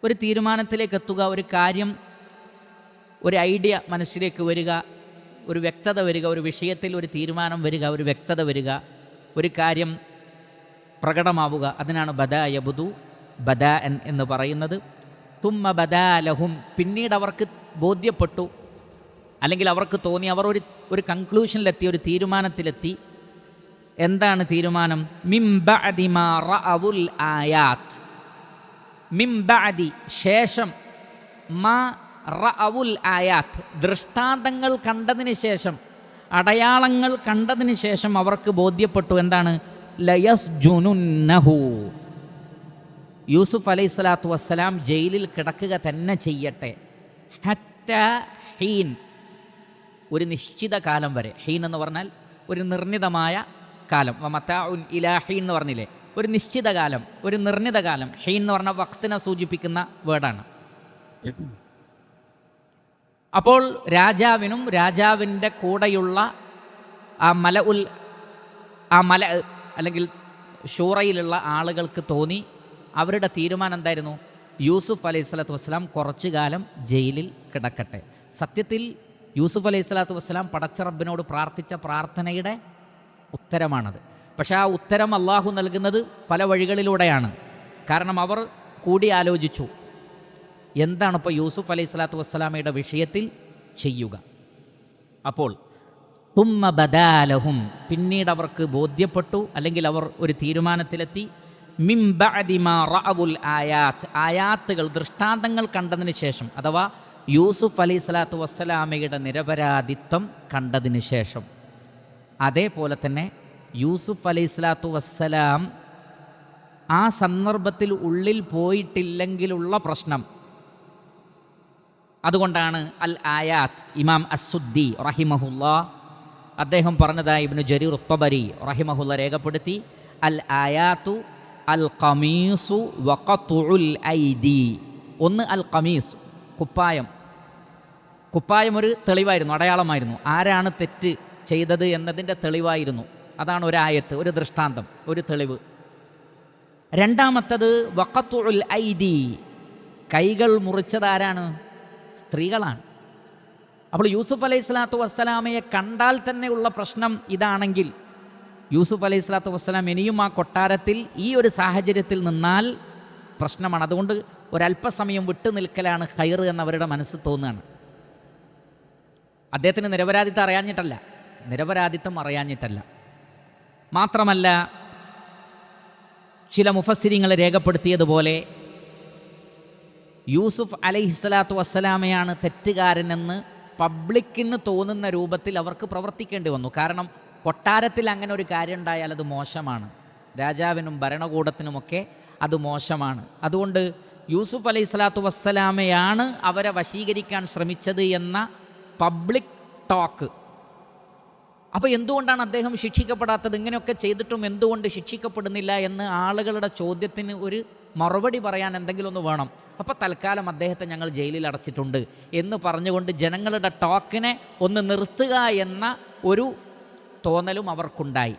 ഒരു തീരുമാനത്തിലേക്ക് എത്തുക, ഒരു കാര്യം, ഒരു ഐഡിയ മനസ്സിലേക്ക് വരിക, ഒരു വ്യക്തത വരിക, ഒരു വിഷയത്തിൽ ഒരു തീരുമാനം വരിക, ഒരു വ്യക്തത വരിക, ഒരു കാര്യം പ്രകടമാവുക. അതിനാണ് ബദാ യബ്ദു, ബദാ എന്ന് പറയുന്നത്. തുമ്മ ബദാലഹും, പിന്നീട് അവർക്ക് ബോധ്യപ്പെട്ടു, അല്ലെങ്കിൽ അവർക്ക് തോന്നി, അവർ ഒരു കൺക്ലൂഷനിലെത്തി, ഒരു തീരുമാനത്തിലെത്തി. എന്താണ് തീരുമാനം? മിൻ ബഅദി മാ റഅവുൽ ആയാത്ത്, മിൻ ബഅദി, ശേഷം, മാ റഅവുൽ ആയാത്ത്, ദൃഷ്ടാന്തങ്ങൾ കണ്ടതിന് ശേഷം, അടയാളങ്ങൾ കണ്ടതിന് ശേഷം അവർക്ക് ബോധ്യപ്പെട്ടു. എന്താണ്? ലയസ്ജുനുന്നഹു, യൂസുഫ് അലൈഹി സ്വലാത്തു വസ്സലാം ജയിലിൽ കിടക്കുക തന്നെ ചെയ്യട്ടെ. ഹത്താ ഹീൻ, ഒരു നിശ്ചിത കാലം വരെ. ഹീൻ എന്ന് പറഞ്ഞാൽ ഒരു നിർണിതമായ കാലം. മതാഉൻ ഇലാ ഹീൻ എന്ന് പറഞ്ഞില്ലേ, ഒരു നിശ്ചിത കാലം, ഒരു നിർണിത കാലം. ഹീൻ എന്ന് പറഞ്ഞാൽ വക്തിനെ സൂചിപ്പിക്കുന്ന വേർഡാണ്. അപ്പോൾ രാജാവിനും രാജാവിൻ്റെ കൂടെയുള്ള ആ മല അല്ലെങ്കിൽ ഷൂറയിലുള്ള ആളുകൾക്ക് തോന്നി, അവരുടെ തീരുമാനം എന്തായിരുന്നു? യൂസുഫ് അലൈഹി സ്വലാത്തു വസ്സലാം കുറച്ചു കാലം ജയിലിൽ കിടക്കട്ടെ. സത്യത്തിൽ യൂസുഫ് അലൈഹി സ്വലാത്തു വസ്സലാം പടച്ച റബ്ബിനോട് പ്രാർത്ഥിച്ച പ്രാർത്ഥനയുടെ ഉത്തരമാണത്. പക്ഷേ ആ ഉത്തരം അള്ളാഹു നൽകുന്നത് പല വഴികളിലൂടെയാണ്. കാരണം അവർ കൂടി ആലോചിച്ചു, എന്താണ് ഇപ്പോൾ യൂസുഫ് അലൈഹി സ്വലാത്തു വസ്സലാമയുടെ വിഷയത്തിൽ ചെയ്യുക. അപ്പോൾ തുമ്മ ബദാലഹും, പിന്നീട് അവർക്ക് ബോധ്യപ്പെട്ടു, അല്ലെങ്കിൽ അവർ ഒരു തീരുമാനത്തിലെത്തി. മിൻ ബഅദി മാ റഅവുൽ ആയാത്ത്, ആയാത്തുകൾ, ദൃഷ്ടാന്തങ്ങൾ കണ്ടതിന് ശേഷം, അഥവാ യൂസുഫ് അലൈഹി സ്വലാത്തു വസ്സലാമയുടെ നിരപരാധിത്വം കണ്ടതിന് ശേഷം. അതേപോലെ തന്നെ യൂസുഫ് അലൈഹി സ്വലാത്തു വസ്സലാം ആ സന്ദർഭത്തിൽ ഉള്ളിൽ പോയിട്ടില്ലെങ്കിലുള്ള പ്രശ്നം. അതുകൊണ്ടാണ് അൽ ആയാത്ത്, ഇമാം അസ്സുദ്ദി റഹിമഹുല്ലാ അദ്ദേഹം പറഞ്ഞതായി ഇബ്നു ജരീർ അത്ബരി റഹിമഹുല്ല രേഖപ്പെടുത്തി, അൽ ആയാത്തു അൽ ഖമീസു വഖതുഉൽ ഐദി. ഒന്ന് അൽ ഖമീസ്, കുപ്പായം ഒരു തെളിവായിരുന്നു, അടയാളമായിരുന്നു. ആരാണ് തെറ്റ് ചെയ്തത് എന്നതിൻ്റെ തെളിവായിരുന്നു. അതാണ് ഒരു ആയത്ത്, ഒരു ദൃഷ്ടാന്തം, ഒരു തെളിവ്. രണ്ടാമത്തത് വഖതുഉൽ ഐദി, കൈകൾ മുറിച്ചതാരാണ്? സ്ത്രീകളാണ്. അപ്പോൾ യൂസുഫ് അലൈഹി സ്വലാത്തു വസ്സലാമയെ കണ്ടാൽ തന്നെയുള്ള പ്രശ്നം ഇതാണെങ്കിൽ, യൂസുഫ് അലൈഹി സ്വലാത്തു വസ്സലാം ഇനിയും ആ കൊട്ടാരത്തിൽ ഈ ഒരു സാഹചര്യത്തിൽ നിന്നാൽ പ്രശ്നമാണ്. അതുകൊണ്ട് ഒരല്പസമയം വിട്ടു നിൽക്കലാണ് ഖൈർ എന്നവരുടെ മനസ്സ് തോന്നുകയാണ്. അദ്ദേഹത്തിന് നിരപരാധിത്വം അറിയാഞ്ഞിട്ടല്ല. മാത്രമല്ല, ചില മുഫസ്സിരിങ്ങൾ രേഖപ്പെടുത്തിയതുപോലെ യൂസുഫ് അലൈഹിസ്സലാത്തു വസ്സലാമയാണ് തെറ്റുകാരനെന്ന് പബ്ലിക്കിന് തോന്നുന്ന രൂപത്തിൽ അവർക്ക് പ്രവർത്തിക്കേണ്ടി വന്നു. കാരണം കൊട്ടാരത്തിൽ അങ്ങനെ ഒരു കാര്യം ഉണ്ടായാൽ അത് മോശമാണ്, രാജാവിനും ഭരണകൂടത്തിനുമൊക്കെ അത് മോശമാണ്. അതുകൊണ്ട് യൂസുഫ് അലൈഹിസ്സലാത്തു വസ്സലാമയാണ് അവരെ വശീകരിക്കാൻ ശ്രമിച്ചത് എന്ന പബ്ലിക് ടോക്ക്. അപ്പോൾ എന്തുകൊണ്ടാണ് അദ്ദേഹം ശിക്ഷിക്കപ്പെടാത്തത്? ഇങ്ങനെയൊക്കെ ചെയ്തിട്ടും എന്തുകൊണ്ട് ശിക്ഷിക്കപ്പെടുന്നില്ല എന്ന് ആളുകളുടെ ചോദ്യത്തിന് ഒരു മറുപടി പറയാൻ എന്തെങ്കിലും ഒന്ന് വേണം. അപ്പോൾ തൽക്കാലം അദ്ദേഹത്തെ ഞങ്ങൾ ജയിലിൽ അടച്ചിട്ടുണ്ട് എന്ന് പറഞ്ഞുകൊണ്ട് ജനങ്ങളുടെ ടോക്കിനെ ഒന്ന് നിർത്തുക എന്ന ഒരു തോന്നലും അവർക്കുണ്ടായി.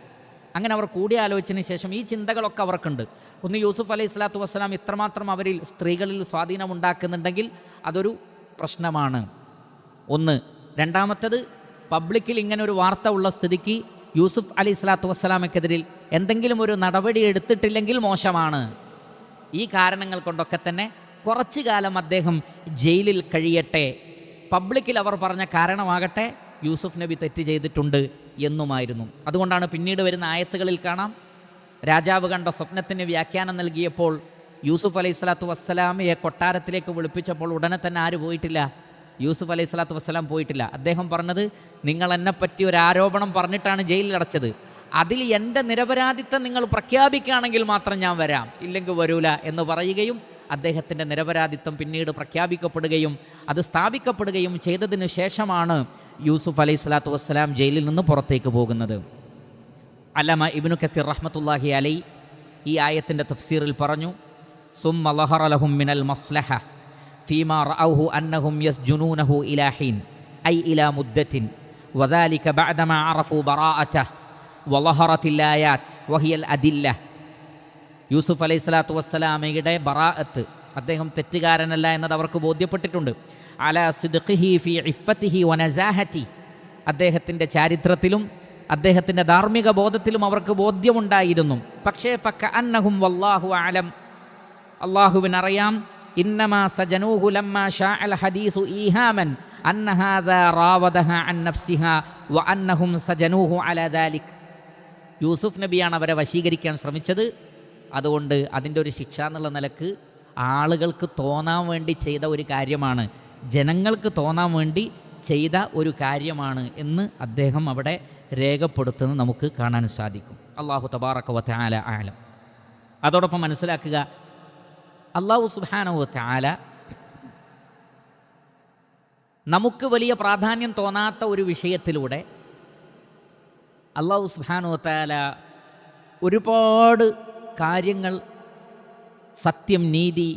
അങ്ങനെ അവർ കൂടിയാലോചിച്ചതിന് ശേഷം ഈ ചിന്തകളൊക്കെ അവർക്കുണ്ട്. ഒന്ന്, യൂസുഫ് അലൈഹി സ്വലാത്തു വസ്സലാം ഇത്രമാത്രം അവരിൽ സ്ത്രീകളിൽ സ്വാധീനമുണ്ടാക്കുന്നുണ്ടെങ്കിൽ അതൊരു പ്രശ്നമാണ്, ഒന്ന്. രണ്ടാമത്തത്, പബ്ലിക്കിൽ ഇങ്ങനെ ഒരു വാർത്ത ഉള്ള സ്ഥിതിക്ക് യൂസുഫ് അലൈഹി സ്വലാത്തു വസ്സലാമയ്ക്കെതിരിൽ എന്തെങ്കിലും ഒരു നടപടി എടുത്തിട്ടില്ലെങ്കിൽ മോശമാണ്. ഈ കാരണങ്ങൾ കൊണ്ടൊക്കെ തന്നെ കുറച്ചു കാലം അദ്ദേഹം ജയിലിൽ കഴിയട്ടെ. പബ്ലിക്കിൽ അവർ പറഞ്ഞ കാരണമാകട്ടെ യൂസുഫ് നബി തെറ്റ് ചെയ്തിട്ടുണ്ട് എന്നുമായിരുന്നു. അതുകൊണ്ടാണ് പിന്നീട് വരുന്ന ആയത്തുകളിൽ കാണാം, രാജാവ് കണ്ട സ്വപ്നത്തിന് വ്യാഖ്യാനം നൽകിയപ്പോൾ യൂസുഫ് അലൈഹി സ്വലാത്തു വസ്സലാമയെ കൊട്ടാരത്തിലേക്ക് വിളിപ്പിച്ചപ്പോൾ ഉടനെ തന്നെ ആര് പോയിട്ടില്ല? യൂസുഫ് അലൈഹി സ്വലാത്തു വസ്സലാം പോയിട്ടില്ല. അദ്ദേഹം പറഞ്ഞത്, നിങ്ങൾ എന്നെപ്പറ്റി ഒരു ആരോപണം പറഞ്ഞിട്ടാണ് ജയിലിൽ അടച്ചത്, അതിൽ എൻ്റെ നിരപരാധിത്വം നിങ്ങൾ പ്രഖ്യാപിക്കുകയാണെങ്കിൽ മാത്രം ഞാൻ വരാം, ഇല്ലെങ്കിൽ വരൂല എന്ന് പറയുകയും അദ്ദേഹത്തിൻ്റെ നിരപരാധിത്വം പിന്നീട് പ്രഖ്യാപിക്കപ്പെടുകയും അത് സ്ഥാപിക്കപ്പെടുകയും ചെയ്തതിനു ശേഷമാണ് യൂസുഫ് അലൈഹി സ്വലാത്തു വസ്സലാം ജയിലിൽ നിന്ന് പുറത്തേക്ക് പോകുന്നത്. അല്ലമ ഇബ്നു കസീർ റഹ്മത്തുള്ളാഹി അലൈഹി ഈ ആയത്തിൻ്റെ തഫ്സീറിൽ പറഞ്ഞു, സുമ്മ ലഹറ ലഹും മിനൽ മസ്ലഹ ഫീമാ റഅൗഹു അന്നഹും യസ്ജുനൂനഹു ഇലാ ഹീൻ ഐ ഇലാ മുദ്ദത്തിൻ വദാലിക ബഅദമാ അറഫു ബറാഅതഹു വലഹറത്തിൽ ആയാത്ത് വഹിയൽ അദില്ല. യൂസുഫ് അലൈഹി സ്വലാത്തു വസ്സലാമയുടെ ബറാഅത്ത്, അദ്ദേഹം തെറ്റുകാരനല്ല എന്നത് അവർക്ക് ബോധ്യപ്പെട്ടിട്ടുണ്ട്. അലാ സിദ്ഖിഹി ഫീ ഇഫ്ഫത്തിഹി വനസാഹതി, അദ്ദേഹത്തിൻ്റെ ചാരിത്രത്തിലും അദ്ദേഹത്തിൻ്റെ ധാർമ്മിക ബോധത്തിലും അവർക്ക് ബോധ്യമുണ്ടായിരുന്നു. പക്ഷേ ഫകഅന്നഹും വല്ലാഹു അഅലം, അല്ലാഹുവിനറിയാം, ഇന്നമാ സജനൂഹു ലമ്മാ ശാഅൽ ഹദീസു ഈഹാമൻ അന്ന ഹാദാ റാവദഹ അൻ നഫ്സിഹാ വഅന്നഹും സജനൂഹു അലാ ദാലിക്. യൂസുഫ് നബിയാണ് അവരെ വശീകരിക്കാൻ ശ്രമിച്ചത്. അതുകൊണ്ട് അതിൻ്റെ ഒരു ശിക്ഷ എന്നുള്ള നിലക്ക് ആളുകൾക്ക് തോന്നാൻ വേണ്ടി ചെയ്ത ഒരു കാര്യമാണ്, ജനങ്ങൾക്ക് തോന്നാൻ വേണ്ടി ചെയ്ത ഒരു കാര്യമാണ് എന്ന് അദ്ദേഹം അവിടെ രേഖപ്പെടുത്തുന്നത് നമുക്ക് കാണാൻ സാധിക്കും. അല്ലാഹു തബാറക വ തആല അഅലം. അതോടൊപ്പം മനസ്സിലാക്കുക, അല്ലാഹു സുബ്ഹാനഹു വ തആല നമുക്ക് വലിയ പ്രാധാന്യം തോന്നാത്ത ഒരു വിഷയത്തിലൂടെ അല്ലാഹു സുബ്ഹാനഹു വ തആല ഒരുപാട് കാര്യങ്ങൾ, സത്യം, നീതി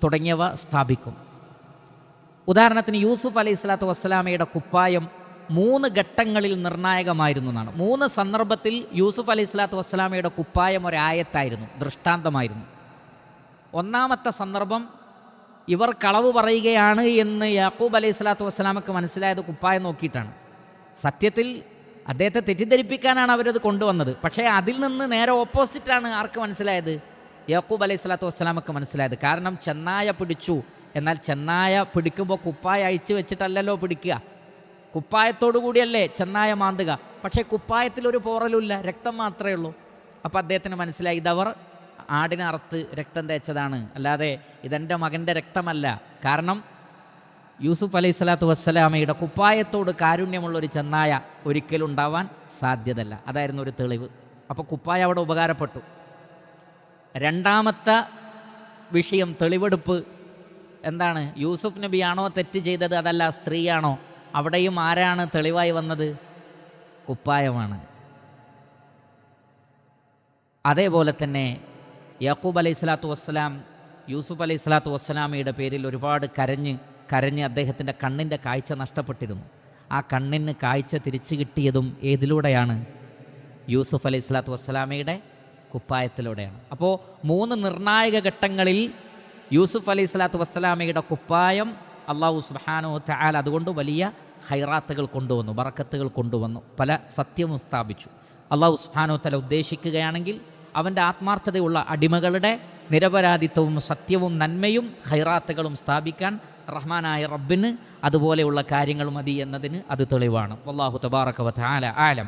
തുടങ്ങിയവ സ്ഥാപിക്കും. ഉദാഹരണത്തിന് യൂസുഫ് അലൈഹി സ്വലാത്തു വസ്സലാമയുടെ കുപ്പായം 3 ഘട്ടങ്ങളിൽ നിർണായകമായിരുന്നു എന്നാണ്. 3 സന്ദർഭത്തിൽ യൂസുഫ് അലൈഹി സ്വലാത്തു വസ്സലാമയുടെ കുപ്പായം ഒരായത്തായിരുന്നു, ദൃഷ്ടാന്തമായിരുന്നു. ഒന്നാമത്തെ സന്ദർഭം, ഇവർ കളവ് പറയുകയാണ് എന്ന് യാക്കൂബ് അലൈഹി സ്വലാത്തു വസ്സലാമക്ക് മനസ്സിലായത് കുപ്പായം നോക്കിയിട്ടാണ്. സത്യത്തിൽ അദ്ദേഹത്തെ തെറ്റിദ്ധരിപ്പിക്കാനാണ് അവരത് കൊണ്ടുവന്നത്. പക്ഷേ അതിൽ നിന്ന് നേരെ ഓപ്പോസിറ്റാണ് ആർക്ക് മനസ്സിലായത്? യാക്കൂബ് അലൈഹി സ്വലാത്തു വസ്സലാമക്ക് മനസ്സിലായത്. കാരണം ചെന്നായ പിടിച്ചു, എന്നാൽ ചെന്നായ പിടിക്കുമ്പോൾ കുപ്പായ അയച്ചു വെച്ചിട്ടല്ലല്ലോ പിടിക്കുക, കുപ്പായത്തോടു കൂടിയല്ലേ ചെന്നായ മാന്തുക. പക്ഷേ കുപ്പായത്തിലൊരു പോറലുമില്ല, രക്തം മാത്രമേ ഉള്ളൂ. അപ്പോൾ അദ്ദേഹത്തിന് മനസ്സിലായി, ഇതവർ ആടിനെ അറുത്ത് രക്തം തേച്ചതാണ്, അല്ലാതെ ഇതെൻ്റെ മകൻ്റെ രക്തമല്ല. കാരണം യൂസുഫ് അലൈഹി സ്വലാത്തു വസ്സലാമയുടെ കുപ്പായത്തോട് കാരുണ്യമുള്ളൊരു ചെന്നായ ഒരിക്കലും ഉണ്ടാവാൻ സാധ്യതല്ല. അതായിരുന്നു ഒരു തെളിവ്. അപ്പോൾ കുപ്പായ അവിടെ ഉപകാരപ്പെട്ടു. രണ്ടാമത്തെ വിഷയം, തെളിവെടുപ്പ് എന്താണ്? യൂസുഫ് നബിയാണോ തെറ്റ് ചെയ്തത്, അതല്ല സ്ത്രീയാണോ? അവിടെയും ആരാണ് തെളിവായി വന്നത്? കുപ്പായമാണ്. അതേപോലെ തന്നെ യാക്കൂബ് അലൈഹി സ്വലാത്തു വസ്സലാം യൂസുഫ് അലൈഹി സ്വലാത്തു വസ്സലാമയുടെ പേരിൽ ഒരുപാട് കരഞ്ഞ് അദ്ദേഹത്തിൻ്റെ കണ്ണിൻ്റെ കാഴ്ച നഷ്ടപ്പെട്ടിരുന്നു. ആ കണ്ണിന് കാഴ്ച തിരിച്ചു കിട്ടിയതും ഏതിലൂടെയാണ്? യൂസുഫ് അലൈഹി സ്വലാത്തു വസ്സലാമയുടെ കുപ്പായത്തിലൂടെയാണ്. അപ്പോൾ 3 നിർണായക ഘട്ടങ്ങളിൽ യൂസുഫ് അലൈഹി സ്വലാത്തു വസ്സലാമയുടെ കുപ്പായം അല്ലാഹു സുബ്ഹാനഹു വ തആല അതുകൊണ്ട് വലിയ ഖൈറാത്തുകൾ കൊണ്ടുവന്നു, ബറക്കത്തുകൾ കൊണ്ടുവന്നു, പല സത്യവും സ്ഥാപിച്ചു. അല്ലാഹു സുബ്ഹാനഹു വ തആല ഉദ്ദേശിക്കുകയാണെങ്കിൽ അവൻ്റെ ആത്മാർത്ഥതയുള്ള അടിമകളുടെ നിരപരാധിത്വവും സത്യവും നന്മയും ഖൈറാത്തുകളും സ്ഥാപിക്കാൻ റഹ്മാനായ റബ്ബിന് അതുപോലെയുള്ള കാര്യങ്ങൾ മതി എന്നതിന് അത് തെളിവാണ്. വല്ലാഹു തബാറക വ തആല ആലം.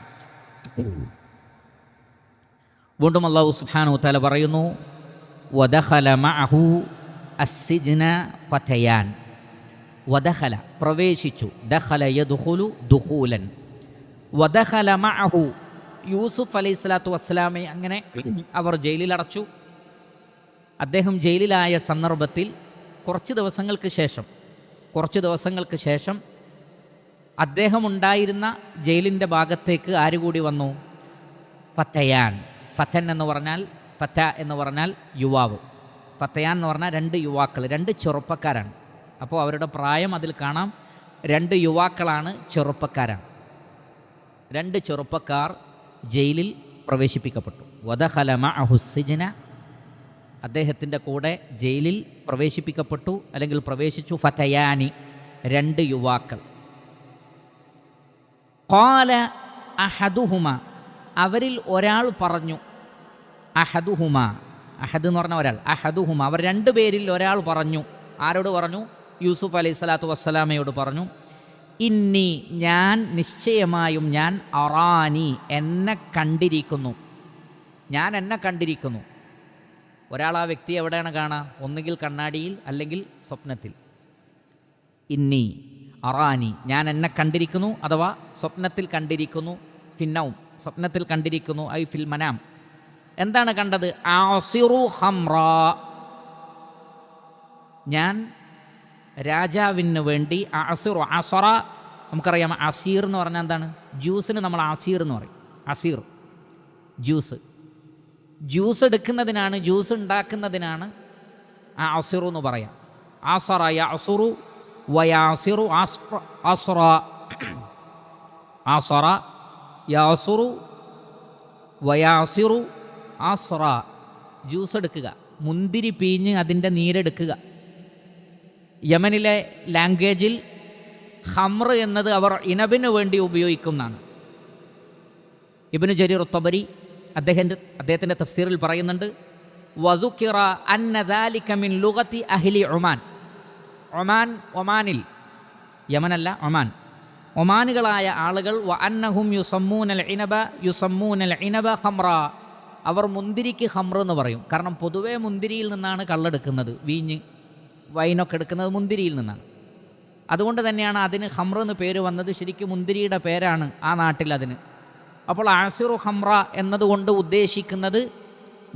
വീണ്ടും അല്ലാഹു സുബ്ഹാനഹു വ തആല പറയുന്നു, വദഖല മഅഹു അസ്സിജ്ന ഫതയാൻ. വദഖല പ്രവേശിച്ചു, ദഖല യദ്ഖുലു ദുഖൂലൻ. വദഖല മഅഹു യൂസുഫ് അലൈഹി സ്വലാത്തു വസ്സലാമെ അങ്ങനെ അവർ ജയിലിലടച്ചു. അദ്ദേഹം ജയിലിലായ സന്ദർഭത്തിൽ കുറച്ച് ദിവസങ്ങൾക്ക് ശേഷം അദ്ദേഹം ഉണ്ടായിരുന്ന ജയിലിൻ്റെ ഭാഗത്തേക്ക് ആരുകൂടി വന്നു? ഫതയാൻ. ഫതൻ എന്ന് പറഞ്ഞാൽ, ഫത എന്ന് പറഞ്ഞാൽ യുവാവ്, ഫതയാൻ എന്ന് പറഞ്ഞാൽ 2 യുവാക്കൾ, 2 ചെറുപ്പക്കാരാണ്. അപ്പോൾ അവരുടെ പ്രായം അതിൽ കാണാം. 2 യുവാക്കളാണ്, ചെറുപ്പക്കാരാണ്. 2 ചെറുപ്പക്കാർ ജയിലിൽ പ്രവേശിപ്പിക്കപ്പെട്ടു. വദഖല മഅഹു സിജ്ന, അദ്ദേഹത്തിൻ്റെ കൂടെ ജയിലിൽ പ്രവേശിപ്പിക്കപ്പെട്ടു അല്ലെങ്കിൽ പ്രവേശിച്ചു. ഫതയാനി, 2 യുവാക്കൾ. ഖാല അഹദുഹുമ, അവരിൽ ഒരാൾ പറഞ്ഞു. അഹദുഹുമ, അഹദ് എന്ന് പറഞ്ഞ ഒരാൾ, അഹദുഹുമ, അവർ 2 പേരിൽ ഒരാൾ പറഞ്ഞു. ആരോട് പറഞ്ഞു? യൂസുഫ് അലൈഹി സ്വലാത്തു വസ്സലാമയോട് പറഞ്ഞു. ഇന്നി ഞാൻ നിശ്ചയമായും ഞാൻ അറാനി എന്നെ കണ്ടിരിക്കുന്നു, ഞാൻ എന്നെ കണ്ടിരിക്കുന്നു. ഒരാൾ ആ വ്യക്തി എവിടെയാണ് കാണുക? ഒന്നുകിൽ കണ്ണാടിയിൽ അല്ലെങ്കിൽ സ്വപ്നത്തിൽ. ഇന്നി അറാനി ഞാൻ എന്നെ കണ്ടിരിക്കുന്നു, അഥവാ സ്വപ്നത്തിൽ കണ്ടിരിക്കുന്നു. ഫിന്നൗം സ്വപ്നത്തിൽ കണ്ടിരിക്കുന്നു, ഐ ഫിൽ മനാം. എന്താണ് കണ്ടത്? ആസിറു ഖംറ, ഞാൻ രാജാവിന് വേണ്ടി അസിറു അസറ, നമുക്കറിയാം അസീർ എന്ന് പറഞ്ഞാൽ എന്താണ്? ജ്യൂസിന് നമ്മൾ അസീർ എന്ന് പറയും. അസീർ ജ്യൂസ്, ജ്യൂസ് എടുക്കുന്നതിനാണ്, ജ്യൂസ് ഉണ്ടാക്കുന്നതിനാണ് അസിറു എന്ന് പറയാം. അസറ യഅസുറു വയാസിറു അസ്റ, അസറ യാസുറു വയാസിറു അസ്റ. ജ്യൂസ് എടുക്കുക, മുന്തിരി പീഞ്ഞ് അതിൻ്റെ നീരെടുക്കുക. യമനിലെ ലാംഗ്വേജിൽ ഖംർ എന്നത് അവർ ഇനബിന് വേണ്ടി ഉപയോഗിക്കുന്നതാണ്. ഇബ്നു ജരീർ തബരി അദ്ദേഹത്തിൻ്റെ തഫ്സീറിൽ പറയുന്നുണ്ട്, വദുകിറ അന്ന ദാലിക മിൻ ലുഗതി അഹ്ലി ഒമാൻ. ഒമാനിൽ, യമനല്ല ഒമാൻ, ഒമാനുകളായ ആളുകൾ വ അന്നഹും യുസമ്മൂനൽ ഇനബ ഖംറ, അവർ മുന്തിരിക്ക് ഖംർ എന്ന് പറയും. കാരണം പൊതുവേ മുന്തിരിയിൽ നിന്നാണ് കള്ളെടുക്കുന്നത്, വീഞ്ഞ് വൈനൊക്കെ എടുക്കുന്നത് മുന്തിരിയിൽ നിന്നാണ്. അതുകൊണ്ട് തന്നെയാണ് അതിന് ഖംർ എന്ന് പേര് വന്നത്. ശരിക്കും മുന്തിരിയുടെ പേരാണ് ആ നാട്ടിൽ അതിന്. അപ്പോൾ ആസിറു ഖംറ എന്നതുകൊണ്ട് ഉദ്ദേശിക്കുന്നത്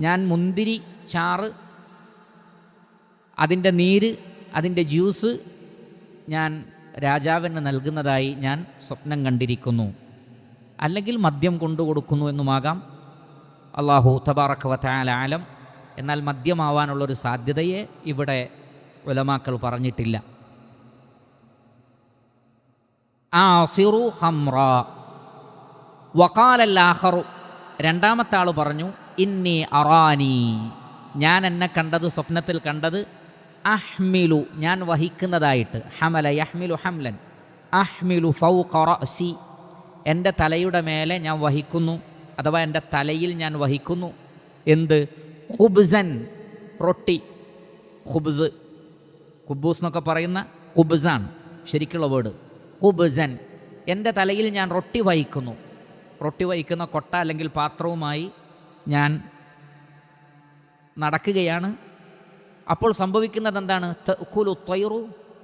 ഞാൻ മുന്തിരി ചാറ്, അതിൻ്റെ നീര്, അതിൻ്റെ ജ്യൂസ് ഞാൻ രാജാവിന് നൽകുന്നതായി ഞാൻ സ്വപ്നം കണ്ടിരിക്കുന്നു. അല്ലെങ്കിൽ മദ്യം കൊണ്ടു കൊടുക്കുന്നു എന്നുമാകാം. അല്ലാഹു തബാറക വ തആല ആലം. എന്നാൽ മദ്യമാവാനുള്ളൊരു സാധ്യതയെ ഇവിടെ ഉലമാക്കൾ പറഞ്ഞിട്ടില്ല. ആസിറു ഖംറ. വഖാലൽ ആഖറു, രണ്ടാമത്തെ ആൾ പറഞ്ഞു, ഇന്നി അറാനി, ഞാൻ എന്നെ കണ്ടത്, സ്വപ്നത്തിൽ കണ്ടത്, അഹ്മിലു, ഞാൻ വഹിക്കുന്നതായിട്ട്. ഹമല യഹ്മിലു ഹംലൻ, അഹ്മിലു ഫൗഖ റഅസി, എൻ്റെ തലയുടെ മേലെ ഞാൻ വഹിക്കുന്നു, അഥവാ എൻ്റെ തലയിൽ ഞാൻ വഹിക്കുന്നു. എന്ത്? ഖുബ്സൻ, റൊട്ടി. ഖുബ്സ്, കുബൂസ് എന്നൊക്കെ പറയുന്ന ഖുബ്സാണ് ശരിക്കുള്ള വേർഡ്. ഖുബ്സൻ, എൻ്റെ തലയിൽ ഞാൻ റൊട്ടി വഹിക്കുന്നു. റൊട്ടി വഹിക്കുന്ന കൊട്ട അല്ലെങ്കിൽ പാത്രവുമായി ഞാൻ നടക്കുകയാണ്. അപ്പോൾ സംഭവിക്കുന്നത് എന്താണ്? തഅ്കുലു ത്വയ്റു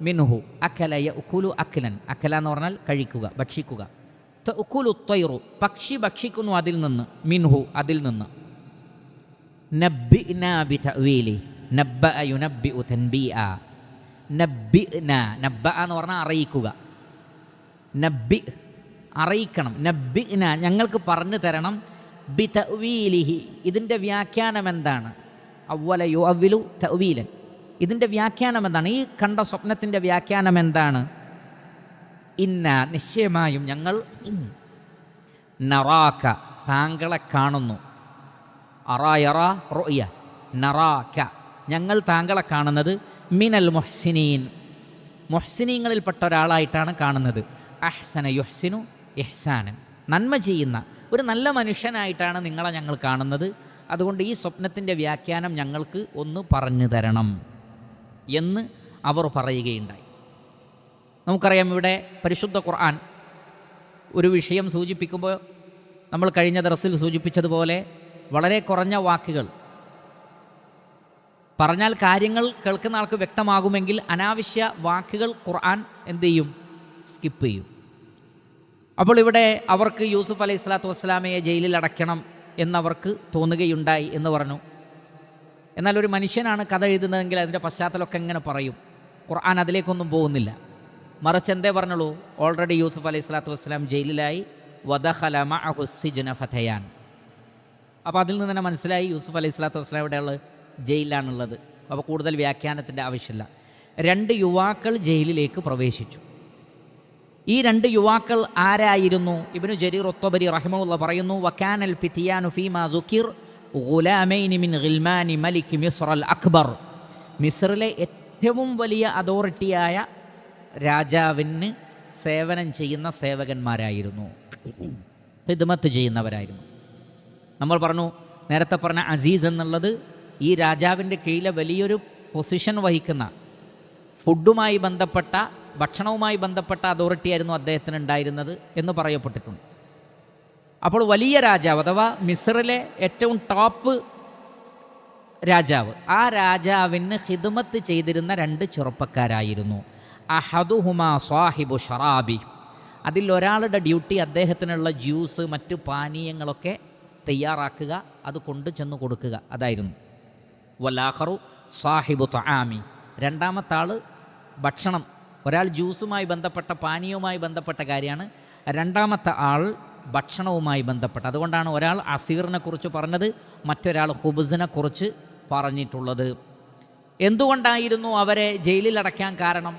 മിൻഹു അക്കല യഅ്കുലു അക്ലൻ. അക്കല എന്ന് പറഞ്ഞാൽ കഴിക്കുക, ഭക്ഷിക്കുക. തഅ്കുലു ത്വയ്റു, പക്ഷി ഭക്ഷിക്കുന്നു അതിൽ നിന്ന്, മിൻഹു അതിൽ നിന്ന്. നബ്ബിനാ ബിതഅ്വീലി, നബ്ബഅ യുനബ്ബിഉ തൻബീഅ. നബ്ബിനാ, നബ്ബഅ എന്ന് പറഞ്ഞാൽ അറിയിക്കുക. നബ്ബി അറിയിക്കണം. നബ്ബിന ഞങ്ങൾക്ക് പറഞ്ഞു തരണം. ബിതഅ്വീലിഹി, ഇതിൻ്റെ വ്യാഖ്യാനം എന്താണ്? അവ്വല യുഅവ്വിലു തഅ്വീലൻ, ഇതിൻ്റെ വ്യാഖ്യാനം എന്താണ്? ഈ കണ്ട സ്വപ്നത്തിൻ്റെ വ്യാഖ്യാനം എന്താണ്? ഇന്ന, നിശ്ചയമായും ഞങ്ങൾ, നറാക, താങ്കളെ കാണുന്നു. അറായറ റുയ, നറാക, ഞങ്ങൾ താങ്കളെ കാണുന്നത്, മിനൽ മുഹ്സിനീൻ, മുഹ്സിനീങ്ങളിൽപ്പെട്ട ഒരാളായിട്ടാണ് കാണുന്നത്. അഹ്സന യുഹ്സിനു ഇഹ്സാനൻ, നന്മ ചെയ്യുന്ന ഒരു നല്ല മനുഷ്യനായിട്ടാണ് നിങ്ങളെ ഞങ്ങൾ കാണുന്നത്. അതുകൊണ്ട് ഈ സ്വപ്നത്തിൻ്റെ വ്യാഖ്യാനം ഞങ്ങൾക്ക് ഒന്ന് പറഞ്ഞു തരണം എന്ന് അവർ പറയുകയുണ്ടായി. നമുക്കറിയാം, ഇവിടെ പരിശുദ്ധ ഖുർആൻ ഒരു വിഷയം സൂചിപ്പിക്കുമ്പോൾ നമ്മൾ കഴിഞ്ഞ ദർസിൽ സൂചിപ്പിച്ചതുപോലെ വളരെ കുറഞ്ഞ വാക്കുകൾ പറഞ്ഞാൽ കാര്യങ്ങൾ കേൾക്കുന്ന ആൾക്ക് വ്യക്തമാകുമെങ്കിൽ അനാവശ്യ വാക്കുകൾ ഖുർആൻ എന്ത് ചെയ്യും? സ്കിപ്പ് ചെയ്യും. അപ്പോൾ ഇവിടെ അവർക്ക് യൂസുഫ് അലൈഹി സ്വലാത്തു വസ്സലാമയെ ജയിലിൽ അടയ്ക്കണം എന്നവർക്ക് തോന്നുകയുണ്ടായി എന്ന് പറഞ്ഞു. എന്നാൽ ഒരു മനുഷ്യനാണ് കഥ എഴുതുന്നതെങ്കിൽ അതിൻ്റെ പശ്ചാത്തലമൊക്കെ എങ്ങനെ പറയും? ഖുർആൻ അതിലേക്കൊന്നും പോകുന്നില്ല. മറിച്ച് എന്തേ പറഞ്ഞുള്ളൂ? ഓൾറെഡി യൂസുഫ് അലൈഹി സ്വലാത്തു വസ്സലാം ജയിലിലായി. വദഖല മഅഹു സിജ്ന ഫതയാൻ. അപ്പോൾ അതിൽ നിന്ന് തന്നെ മനസ്സിലായി യൂസുഫ് അലൈഹി സ്വലാത്തു വസ്സലാം ഇവിടെയുള്ള ജയിലിലാണുള്ളത്. അപ്പോൾ കൂടുതൽ വ്യാഖ്യാനത്തിൻ്റെ ആവശ്യമില്ല. 2 യുവാക്കൾ ജയിലിലേക്ക് പ്രവേശിച്ചു. ഈ 2 യുവാക്കൾ ആരായിരുന്നു? ഇബ്നു ജരീർ അത്ബരി റഹിമഹുള്ള പറയുന്നു, വകാനൽ ഫിതിയാനു ഫീമാ ദുകിർ ഗുലാമൈനി മിൻ ഗിൽമാനി മലിക് മിസ്ർ അൽ അക്ബർ. മിസ്റിലെ ഏറ്റവും വലിയ അതോറിറ്റിയായ രാജാവിന് സേവനം ചെയ്യുന്ന സേവകന്മാരായിരുന്നു, ഖിദ്മത്ത് ചെയ്യുന്നവരായിരുന്നു. നമ്മൾ പറഞ്ഞു, നേരത്തെ പറഞ്ഞ അസീസ് എന്നുള്ളത് ഈ രാജാവിൻ്റെ കീഴിലെ വലിയൊരു പൊസിഷൻ വഹിക്കുന്ന, ഫുഡുമായി ബന്ധപ്പെട്ട ഭക്ഷണവുമായി ബന്ധപ്പെട്ട അതോറിറ്റി ആയിരുന്നു അദ്ദേഹത്തിന് ഉണ്ടായിരുന്നത് എന്ന് പറയപ്പെട്ടിട്ടുണ്ട്. അപ്പോൾ വലിയ രാജാവ് അഥവാ മിസ്റിലെ ഏറ്റവും ടോപ്പ് രാജാവ്, ആ രാജാവിന് ഖിദ്മത്ത് ചെയ്തിരുന്ന 2 ചെറുപ്പക്കാരായിരുന്നു. അഹദുഹുമാ സാഹിബു ഷറാബി, അതിൽ ഒരാളുടെ ഡ്യൂട്ടി അദ്ദേഹത്തിനുള്ള ജ്യൂസ് മറ്റു പാനീയങ്ങളൊക്കെ തയ്യാറാക്കുക, അത് കൊണ്ടു ചെന്ന് കൊടുക്കുക, അതായിരുന്നു. വലാഖറു സാഹിബു തആമി, രണ്ടാമത്തെ ആൾ ഭക്ഷണം. ഒരാൾ ജ്യൂസുമായി ബന്ധപ്പെട്ട പാനീയവുമായി ബന്ധപ്പെട്ട കാര്യമാണ്, രണ്ടാമത്തെ ആൾ ഭക്ഷണവുമായി ബന്ധപ്പെട്ട. അതുകൊണ്ടാണ് ഒരാൾ അസീറിനെ കുറിച്ച് പറഞ്ഞത്, മറ്റൊരാൾ ഹുബ്സിനെ കുറിച്ച് പറഞ്ഞിട്ടുള്ളത്. എന്തുകൊണ്ടായിരുന്നു അവരെ ജയിലിൽ അടയ്ക്കാൻ കാരണം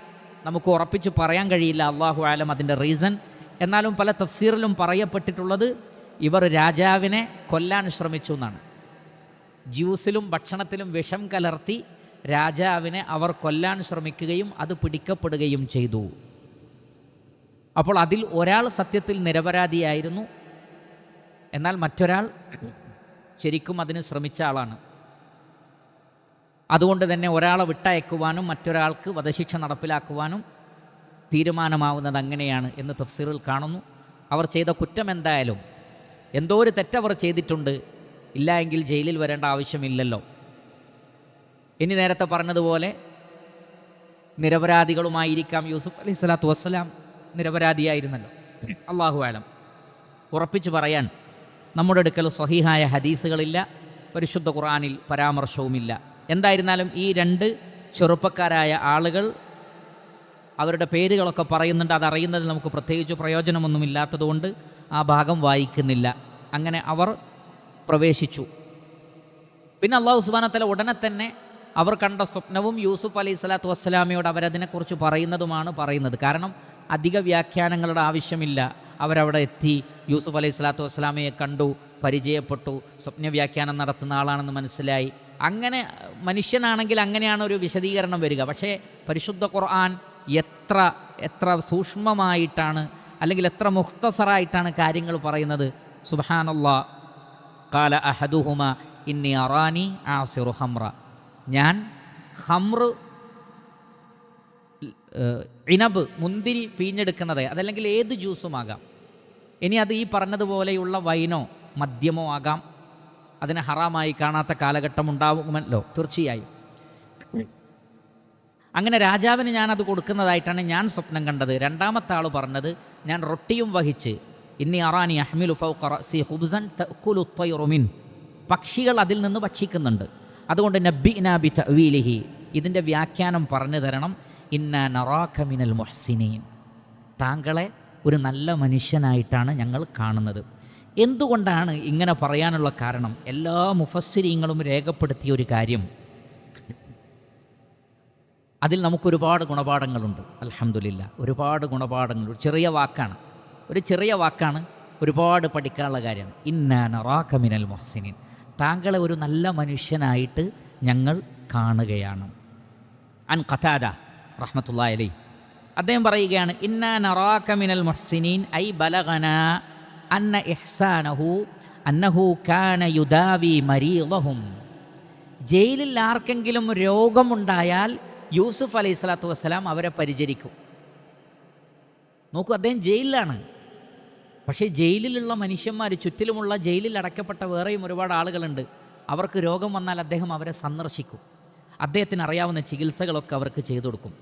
നമുക്ക് ഉറപ്പിച്ച് പറയാൻ കഴിയില്ല, അള്ളാഹു ആലം അതിൻ്റെ റീസൺ. എന്നാലും പല തഫ്സീറിലും പറയപ്പെട്ടിട്ടുള്ളത് ഇവർ രാജാവിനെ കൊല്ലാൻ ശ്രമിച്ചു എന്നാണ്. ജ്യൂസിലും ഭക്ഷണത്തിലും വിഷം കലർത്തി രാജാവിനെ അവർ കൊല്ലാൻ ശ്രമിക്കുകയും അത് പിടിക്കപ്പെടുകയും ചെയ്തു. അപ്പോൾ അതിൽ ഒരാൾ സത്യത്തിൽ നിരപരാധിയായിരുന്നു, എന്നാൽ മറ്റൊരാൾ ശരിക്കും അതിന് ശ്രമിച്ച ആളാണ്. അതുകൊണ്ട് തന്നെ ഒരാളെ വിട്ടയക്കുവാനും മറ്റൊരാൾക്ക് വധശിക്ഷ നടപ്പിലാക്കുവാനും തീരുമാനമാവുന്നത് അങ്ങനെയാണ് എന്ന് തഫ്സീറിൽ കാണുന്നു. അവർ ചെയ്ത കുറ്റം എന്തായാലും എന്തോ ഒരു തെറ്റവർ ചെയ്തിട്ടുണ്ട്, ഇല്ല എങ്കിൽ ജയിലിൽ വരേണ്ട ആവശ്യമില്ലല്ലോ. ഇനി നേരത്തെ പറഞ്ഞതുപോലെ നിരപരാധികളുമായിരിക്കാം. യൂസുഫ് അലൈഹി സ്വലാത്തു വസ്സലാം നിരപരാധിയായിരുന്നല്ലോ, അല്ലാഹു ആലം. ഉറപ്പിച്ചു പറയാൻ നമ്മുടെ അടുക്കൽ സ്വഹീഹായ ഹദീസുകളില്ല, പരിശുദ്ധ ഖുർആനിൽ പരാമർശവുമില്ല. എന്തായിരുന്നാലും ഈ 2 ചെറുപ്പക്കാരായ ആളുകൾ, അവരുടെ പേരുകളൊക്കെ പറയുന്നുണ്ട്. അതറിയുന്നതിൽ നമുക്ക് പ്രത്യേകിച്ച് പ്രയോജനമൊന്നുമില്ലാത്തതുകൊണ്ട് ആ ഭാഗം വായിക്കുന്നില്ല. അങ്ങനെ അവർ പ്രവേശിച്ചു. പിന്നെ അല്ലാഹു സുബ്ഹാനഹു വ തആല ഉടനെ തന്നെ അവർ കണ്ട സ്വപ്നവും യൂസുഫ് അലൈഹി സ്വലാത്തു വസ്സലാമയോട് അവരതിനെക്കുറിച്ച് പറയുന്നത്. കാരണം അധിക വ്യാഖ്യാനങ്ങളുടെ ആവശ്യമില്ല. അവരവിടെ എത്തി, യൂസുഫ് അലൈഹി സ്വലാത്തു വസ്സലാമയെ കണ്ടു, പരിചയപ്പെട്ടു, സ്വപ്നവ്യാഖ്യാനം നടത്തുന്ന ആളാണെന്ന് മനസ്സിലായി. അങ്ങനെ മനുഷ്യനാണെങ്കിൽ അങ്ങനെയാണ് ഒരു വിശദീകരണം വരിക. പക്ഷേ പരിശുദ്ധ ഖുർആൻ എത്ര സൂക്ഷ്മമായിട്ടാണ്, അല്ലെങ്കിൽ എത്ര മുഖ്തസറായിട്ടാണ് കാര്യങ്ങൾ പറയുന്നത്. സുബ്ഹാനല്ലാഹ്. ഖാല അഹദുഹുമ ഇന്നി അറാനി ആസിറു ഖംറ, ഞാൻ ഖംർ, ഇനബ്, മുന്തിരി പിഴിഞ്ഞെടുക്കുന്നത്, അതല്ലെങ്കിൽ ഏത് ജ്യൂസുമാകാം. ഇനി അത് ഈ പറഞ്ഞതുപോലെയുള്ള വൈനോ മദ്യമോ ആകാം. അതിനെ ഹറാമായി കാണാത്ത കാലഘട്ടം ഉണ്ടാകുമല്ലോ, തീർച്ചയായും. അങ്ങനെ രാജാവിന് ഞാനത് കൊടുക്കുന്നതായിട്ടാണ് ഞാൻ സ്വപ്നം കണ്ടത്. രണ്ടാമത്തെ ആൾ പറഞ്ഞത്, ഞാൻ റൊട്ടിയും വഹിച്ച്, ഇന്നി അറാനി അഹ്മിലു ഫൗഖ റഅസി ഖുബ്സൻ തഅകുലു ത്വയ്റു മിൻ, പക്ഷികൾ അതിൽ നിന്ന് ഭക്ഷിക്കുന്നുണ്ട്. അതുകൊണ്ട് നബ്ബിനാ ബി തഅവീലിഹി, ഇതിൻ്റെ വ്യാഖ്യാനം പറഞ്ഞു തരണം. ഇന്നാ നറാക മിനൽ മുഹ്സിനീൻ, താങ്കളെ ഒരു നല്ല മനുഷ്യനായിട്ടാണ് ഞങ്ങൾ കാണുന്നത്. എന്തുകൊണ്ടാണ് ഇങ്ങനെ പറയാനുള്ള കാരണം? എല്ലാ മുഫസ്സിരീങ്ങളും രേഖപ്പെടുത്തിയ ഒരു കാര്യം, അതിൽ നമുക്കൊരുപാട് ഗുണപാഠങ്ങളുണ്ട്. അൽഹംദുലില്ലാ, ഒരുപാട് ഗുണപാഠങ്ങൾ. ഒരു ചെറിയ വാക്കാണ്, ഒരുപാട് പഠിക്കാനുള്ള കാര്യമാണ്. ഇന്നാ നറാക മിനൽ മുഹ്സിനീൻ, താങ്കളെ ഒരു നല്ല മനുഷ്യനായിട്ട് ഞങ്ങൾ കാണുകയാണ്. അൻ ഖതാദ റഹ്മത്തുള്ളാഹി അലൈഹി, അദ്ദേഹം പറയുകയാണ്, ഇന്നാ നറാക മിനൽ മുഹ്സിനീൻ ഐ ബലഗനാ അന്ന ഇഹ്സാനഹു അന്നഹു കാന യുദാവി മരീളഹും. ജയിലിൽ ആർക്കെങ്കിലും രോഗമുണ്ടായാൽ യൂസുഫ് അലൈഹി സ്വലാത്തു വസ്സലാം അവരെ പരിചരിക്കും. നോക്കൂ, അദ്ദേഹം ജയിലിലാണ്. പക്ഷേ ജയിലിലുള്ള മനുഷ്യന്മാർ, ചുറ്റിലുമുള്ള ജയിലിൽ അടയ്ക്കപ്പെട്ട വേറെയും ഒരുപാട് ആളുകളുണ്ട്. അവർക്ക് രോഗം വന്നാൽ അദ്ദേഹം അവരെ സന്ദർശിക്കും. അദ്ദേഹത്തിന് അറിയാവുന്ന ചികിത്സകളൊക്കെ അവർക്ക് ചെയ്തു കൊടുക്കും.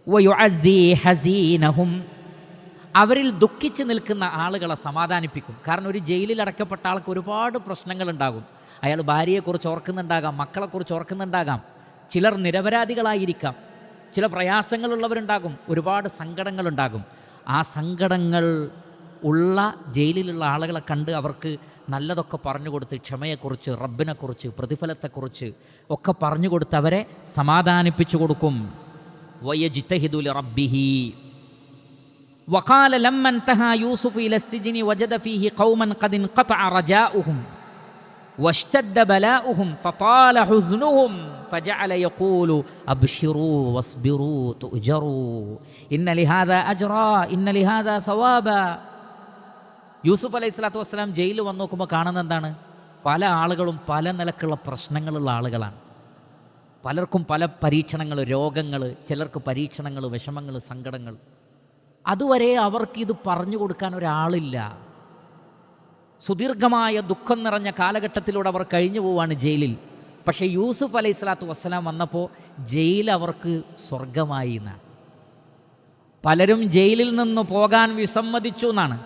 വയുഅസ്സി ഹസീനഹും, അവരിൽ ദുഃഖിച്ച് നിൽക്കുന്ന ആളുകളെ സമാധാനിപ്പിക്കും. കാരണം ഒരു ജയിലിൽ അടയ്ക്കപ്പെട്ട ആൾക്ക് ഒരുപാട് പ്രശ്നങ്ങളുണ്ടാകും. അയാൾ ഭാര്യയെക്കുറിച്ച് ഓർക്കുന്നുണ്ടാകാം, മക്കളെക്കുറിച്ച് ഓർക്കുന്നുണ്ടാകാം, ചിലർ നിരപരാധികളായിരിക്കാം, ചില പ്രയാസങ്ങളുള്ളവരുണ്ടാകും, ഒരുപാട് സങ്കടങ്ങളുണ്ടാകും. ആ സങ്കടങ്ങൾ ഉള്ള ജയിലിലുള്ള ആളുകളെ കണ്ട് അവർക്ക് നല്ലതൊക്കെ പറഞ്ഞു കൊടുത്ത്, ക്ഷമയെക്കുറിച്ച്, റബ്ബിനെക്കുറിച്ച്, പ്രതിഫലത്തെക്കുറിച്ച് ഒക്കെ പറഞ്ഞു കൊടുത്ത് അവരെ സമാധാനിപ്പിച്ചു കൊടുക്കും. വയജ്തഹിദു ലിറബ്ബിഹി വഖാല ലമ്മ ഇൻതഹാ യൂസുഫ് ഇല السجن വജദ ഫീഹി ഖൗമൻ ഖദ് ഇൻഖതഅ റജാഉഹും വഷ്തദ്ദ ബലാഉഹും ഫതാല ഹുസ്നുഹും ഫജഅല യഖൂലു അബ്ശിറൂ വസ്ബിറൂ തുഅ്ജറൂ ഇന്ന ലിഹാദാ അജ്റാ ഇന്ന ലിഹാദാ സവാബാ. യൂസുഫ് അലൈഹി സ്വലാത്തു വസ്സലാം ജയിലിൽ വന്ന് നോക്കുമ്പോൾ കാണുന്നത് എന്താണ്? പല ആളുകളും പല നിലക്കുള്ള പ്രശ്നങ്ങളുള്ള ആളുകളാണ്. പലർക്കും പല പരീക്ഷണങ്ങൾ, രോഗങ്ങൾ, ചിലർക്ക് പരീക്ഷണങ്ങൾ, വിഷമങ്ങൾ, സങ്കടങ്ങൾ. അതുവരെ അവർക്കിത് പറഞ്ഞു കൊടുക്കാൻ ഒരാളില്ല. സുദീർഘമായ ദുഃഖം നിറഞ്ഞ കാലഘട്ടത്തിലൂടെ അവർ കഴിഞ്ഞു പോവാണ് ജയിലിൽ. പക്ഷേ യൂസുഫ് അലൈഹി സ്വലാത്തു വസ്സലാം വന്നപ്പോൾ ജയിൽ അവർക്ക് സ്വർഗമായി എന്നാണ്. പലരും ജയിലിൽ നിന്ന് പോകാൻ വിസമ്മതിച്ചു എന്നാണ്.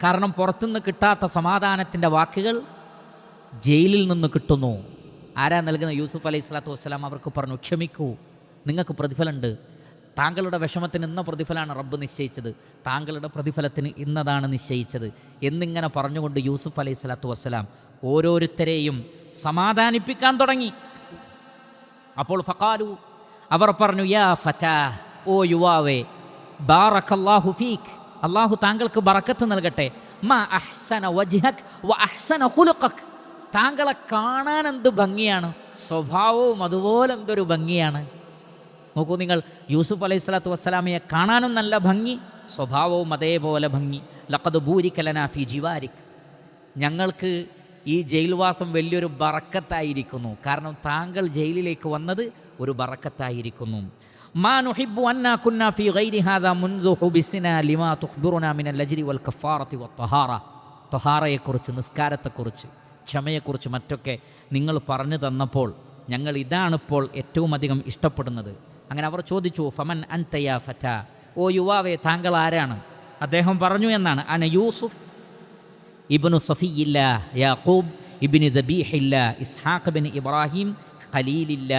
കാരണം പുറത്തുനിന്ന് കിട്ടാത്ത സമാധാനത്തിൻ്റെ വാക്കുകൾ ജയിലിൽ നിന്ന് കിട്ടുന്നു. ആരാ നൽകുന്ന? യൂസുഫ് അലൈഹി സ്വലാത്തു വസ്സലാം അവർക്ക് പറഞ്ഞു, ക്ഷമിക്കൂ, നിങ്ങൾക്ക് പ്രതിഫലമുണ്ട്. താങ്കളുടെ വിഷമത്തിന് ഇന്ന പ്രതിഫലമാണ് റബ്ബ് നിശ്ചയിച്ചത്, താങ്കളുടെ പ്രതിഫലത്തിന് ഇന്നതാണ് നിശ്ചയിച്ചത് എന്നിങ്ങനെ പറഞ്ഞുകൊണ്ട് യൂസുഫ് അലൈഹി സ്വലാത്തു വസ്സലാം ഓരോരുത്തരെയും സമാധാനിപ്പിക്കാൻ തുടങ്ങി. അപ്പോൾ ഫഖാലു, അവർ പറഞ്ഞു, യാ ഫതാ, ഓ യുവാവേ, ബാറക്കല്ലാഹു ഫീക്, അള്ളാഹു താങ്കൾക്ക് ബറക്കത്ത് നൽകട്ടെ. മാ അഹ്സന വജ്ഹക് വ അഹ്സന ഖുലുഖക്, താങ്കളെ കാണാൻ എന്ത് ഭംഗിയാണ്, സ്വഭാവവും അതുപോലെ എന്തൊരു ഭംഗിയാണ്. നോക്കൂ നിങ്ങൾ, യൂസുഫ് അലൈഹി സ്വലാത്തു വസ്സലാമയെ കാണാനും നല്ല ഭംഗി, സ്വഭാവവും അതേപോലെ ഭംഗി. ലഖദ് ബൂരിക ലനാ ഫീ ജിവാരിക്, ഞങ്ങൾക്ക് ഈ ജയിൽവാസം വലിയൊരു ബറക്കത്തായിരിക്കുന്നു. കാരണം താങ്കൾ ജയിലിലേക്ക് വന്നത് ഒരു ബറക്കത്തായിരിക്കുന്നു. മാ നുഹിബ്ബു അന്നാ കുന്നാ ഫീ ഗൈരി ഹാദാ മുൻദു ഹുബിസിനാ ലിമാ തുഖ്ബിറുനാ മിനൽ അജ്രി വൽ കഫാറത്തി വത്വഹാറ, ത്വഹാറയെക്കുറിച്ച്, നിസ്കാരത്തെക്കുറിച്ച്, ക്ഷമയെക്കുറിച്ച് മറ്റൊക്കെ നിങ്ങൾ പറഞ്ഞു തന്നപ്പോൾ ഞങ്ങൾ ഇതാണിപ്പോൾ ഏറ്റവും അധികം ഇഷ്ടപ്പെടുന്നത്. അങ്ങനെ അവർ ചോദിച്ചു, ഫമൻ അൻത യാ ഫതാ, ഓ യുവാവേ താങ്കൾ ആരാണ്? അദ്ദേഹം പറഞ്ഞു എന്നാണ്, അന യൂസുഫ് ഇബ്നു സഫിയില്ല യാഖൂബ് ഇബ്നു ദബീഹില്ല ഇസ്ഹാഖ് ബിൻ ഇബ്രാഹിം ഖലീലില്ല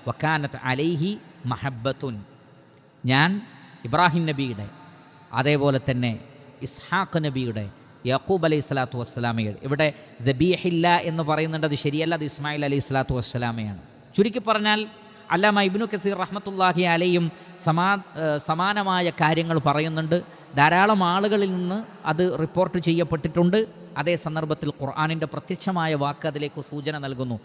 വകാനത്ത് അലൈഹി മഹബ്ബത്തുൻ. ഞാൻ ഇബ്രാഹിം നബിയുടെ, അതേപോലെ തന്നെ ഇസ്ഹാഖ് നബിയുടെ, യാക്കൂബ് അലൈഹി സ്വലാത്തു വസ്സലാമയുടെ, ഇവിടെ ദബീഹില്ല എന്ന് പറയുന്നുണ്ട്, അത് ശരിയല്ല, അത് ഇസ്മായിൽ അലൈഹി സ്വലാത്തു വസ്സലാമയാണ്. ചുരുക്കി പറഞ്ഞാൽ അല്ലാമ ഇബ്നു കസീർ റഹ്മത്തുള്ളാഹി അലൈഹിയും സമാനമായ കാര്യങ്ങൾ പറയുന്നുണ്ട്. ധാരാളം ആളുകളിൽ നിന്ന് അത് റിപ്പോർട്ട് ചെയ്യപ്പെട്ടിട്ടുണ്ട്. അതേ സന്ദർഭത്തിൽ ഖുർആനിൻ്റെ പ്രത്യക്ഷമായ വാക്ക് അതിലേക്ക് സൂചന നൽകുന്നു.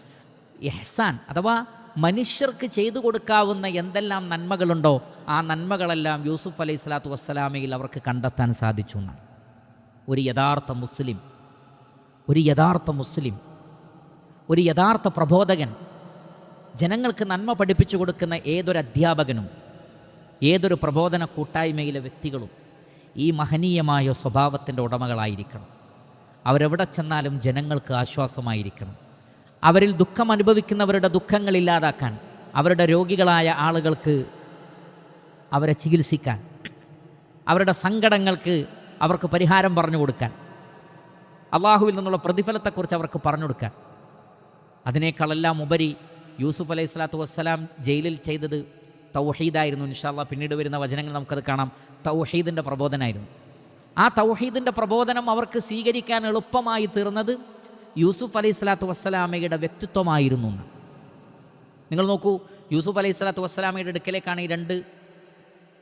ഇഹ്സാൻ അഥവാ മനുഷ്യർക്ക് ചെയ്തു കൊടുക്കാവുന്ന എന്തെല്ലാം നന്മകളുണ്ടോ ആ നന്മകളെല്ലാം യൂസുഫ് അലൈഹി സ്വലാത്തു വസ്സലാമയിൽ അവർക്ക് കണ്ടെത്താൻ സാധിച്ചു എന്നാണ്. ഒരു യഥാർത്ഥ മുസ്ലിം, ഒരു യഥാർത്ഥ പ്രബോധകൻ, ജനങ്ങൾക്ക് നന്മ പഠിപ്പിച്ചു കൊടുക്കുന്ന ഏതൊരു അധ്യാപകനും ഏതൊരു പ്രബോധന കൂട്ടായ്മയിലെ വ്യക്തികളും ഈ മഹനീയമായ സ്വഭാവത്തിൻ്റെ ഉടമകളായിരിക്കണം. അവരെവിടെ ചെന്നാലും ജനങ്ങൾക്ക് ആശ്വാസമായിരിക്കണം. അവരിൽ ദുഃഖം അനുഭവിക്കുന്നവരുടെ ദുഃഖങ്ങൾ ഇല്ലാതാക്കാൻ, അവരുടെ രോഗികളായ ആളുകൾക്ക് അവരെ ചികിത്സിക്കാൻ, അവരുടെ സങ്കടങ്ങൾക്ക് അവർക്ക് പരിഹാരം പറഞ്ഞു കൊടുക്കാൻ, അള്ളാഹുവിൽ നിന്നുള്ള പ്രതിഫലത്തെക്കുറിച്ച് അവർക്ക് പറഞ്ഞു കൊടുക്കാൻ. അതിനേക്കാളെല്ലാം ഉപരി യൂസുഫ് അലൈഹി സ്വലാത്തു വസ്സലാം ജയിലിൽ ചെയ്തത് തൗഹീദായിരുന്നു. ഇൻഷാ അല്ലാഹ് പിന്നീട് വരുന്ന വചനങ്ങൾ നമുക്കത് കാണാം. തൗഹീദിൻ്റെ പ്രബോധനമായിരുന്നു. ആ തൗഹീദിൻ്റെ പ്രബോധനം അവർക്ക് സ്വീകരിക്കാൻ എളുപ്പമായി തീർന്നത് യൂസുഫ് അലൈഹി സ്വലാത്തു വസ്സലാമയുടെ വ്യക്തിത്വമായിരുന്നു. നിങ്ങൾ നോക്കൂ, യൂസുഫ് അലൈഹി സ്വലാത്തു വസ്സലാമയുടെ അടുക്കലേക്കാണ് ഈ രണ്ട്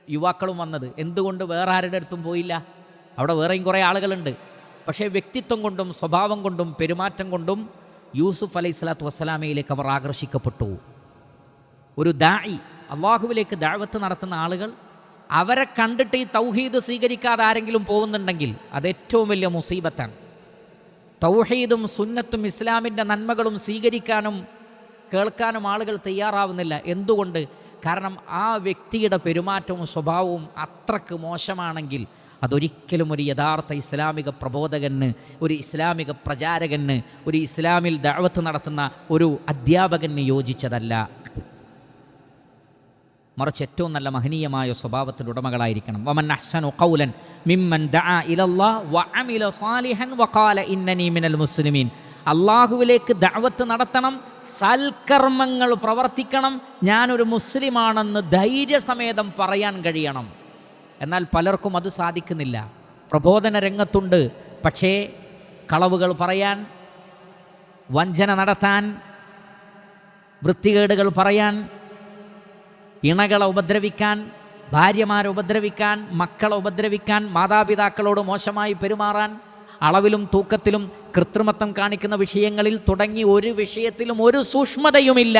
യുവാക്കളും വന്നത്. എന്തുകൊണ്ട് വേറെ ആരുടെ അടുത്തും പോയില്ല? അവിടെ വേറെയും കുറേ ആളുകളുണ്ട്. പക്ഷേ വ്യക്തിത്വം കൊണ്ടും സ്വഭാവം കൊണ്ടും പെരുമാറ്റം കൊണ്ടും യൂസുഫ് അലൈഹി സ്വലാത്തു വസ്സലാമയിലേക്ക് അവർ ആകർഷിക്കപ്പെട്ടു. ഒരു ദാഇ, അള്ളാഹുവിലേക്ക് ദഅവത്ത് നടത്തുന്ന ആളുകൾ, അവരെ കണ്ടിട്ട് ഈ തൗഹീദ് സ്വീകരിക്കാതെ ആരെങ്കിലും പോകുന്നുണ്ടെങ്കിൽ അത് ഏറ്റവും വലിയ മുസീബത്താണ്. തൗഹീദും സുന്നത്തും ഇസ്ലാമിൻ്റെ നന്മകളും സ്വീകരിക്കാനും കേൾക്കാനും ആളുകൾ തയ്യാറാവുന്നില്ല. എന്തുകൊണ്ട്? കാരണം ആ വ്യക്തിയുടെ പെരുമാറ്റവും സ്വഭാവവും അത്രക്ക് മോശമാണെങ്കിൽ അതൊരിക്കലും ഒരു യഥാർത്ഥ ഇസ്ലാമിക പ്രബോധകന്, ഒരു ഇസ്ലാമിക പ്രചാരകന്, ഒരു ഇസ്ലാമിൽ ദഅവത്ത് നടത്തുന്ന ഒരു അധ്യാപകന് യോജിച്ചതല്ല. മറിച്ച് ഏറ്റവും നല്ല മഹനീയമായ സ്വഭാവത്തിൻ്റെ ഉടമകളായിരിക്കണം. വമൻ അഹ്സനു ഖൗലൻ മിമ്മൻ ദഅ ഇലല്ലാഹ് വഅമില സാലിഹൻ വഖാല ഇന്നനി മിനൽ മുസ്ലിമീൻ. അള്ളാഹുവിലേക്ക് ദഅവത്ത് നടത്തണം, സൽക്കർമ്മങ്ങൾ പ്രവർത്തിക്കണം, ഞാനൊരു മുസ്ലിമാണെന്ന് ധൈര്യസമേതം പറയാൻ കഴിയണം. എന്നാൽ പലർക്കും അത് സാധിക്കുന്നില്ല. പ്രബോധന രംഗത്തുണ്ട്, പക്ഷേ കളവുകൾ പറയാൻ, വഞ്ചന നടത്താൻ, വൃത്തികേടുകൾ പറയാൻ, ഇണകളെ ഉപദ്രവിക്കാൻ, ഭാര്യമാരെ ഉപദ്രവിക്കാൻ, മക്കളെ ഉപദ്രവിക്കാൻ, മാതാപിതാക്കളോട് മോശമായി പെരുമാറാൻ, അളവിലും തൂക്കത്തിലും കൃത്രിമത്വം കാണിക്കുന്ന വിഷയങ്ങളിൽ തുടങ്ങി ഒരു വിഷയത്തിലും ഒരു സൂക്ഷ്മതയുമില്ല.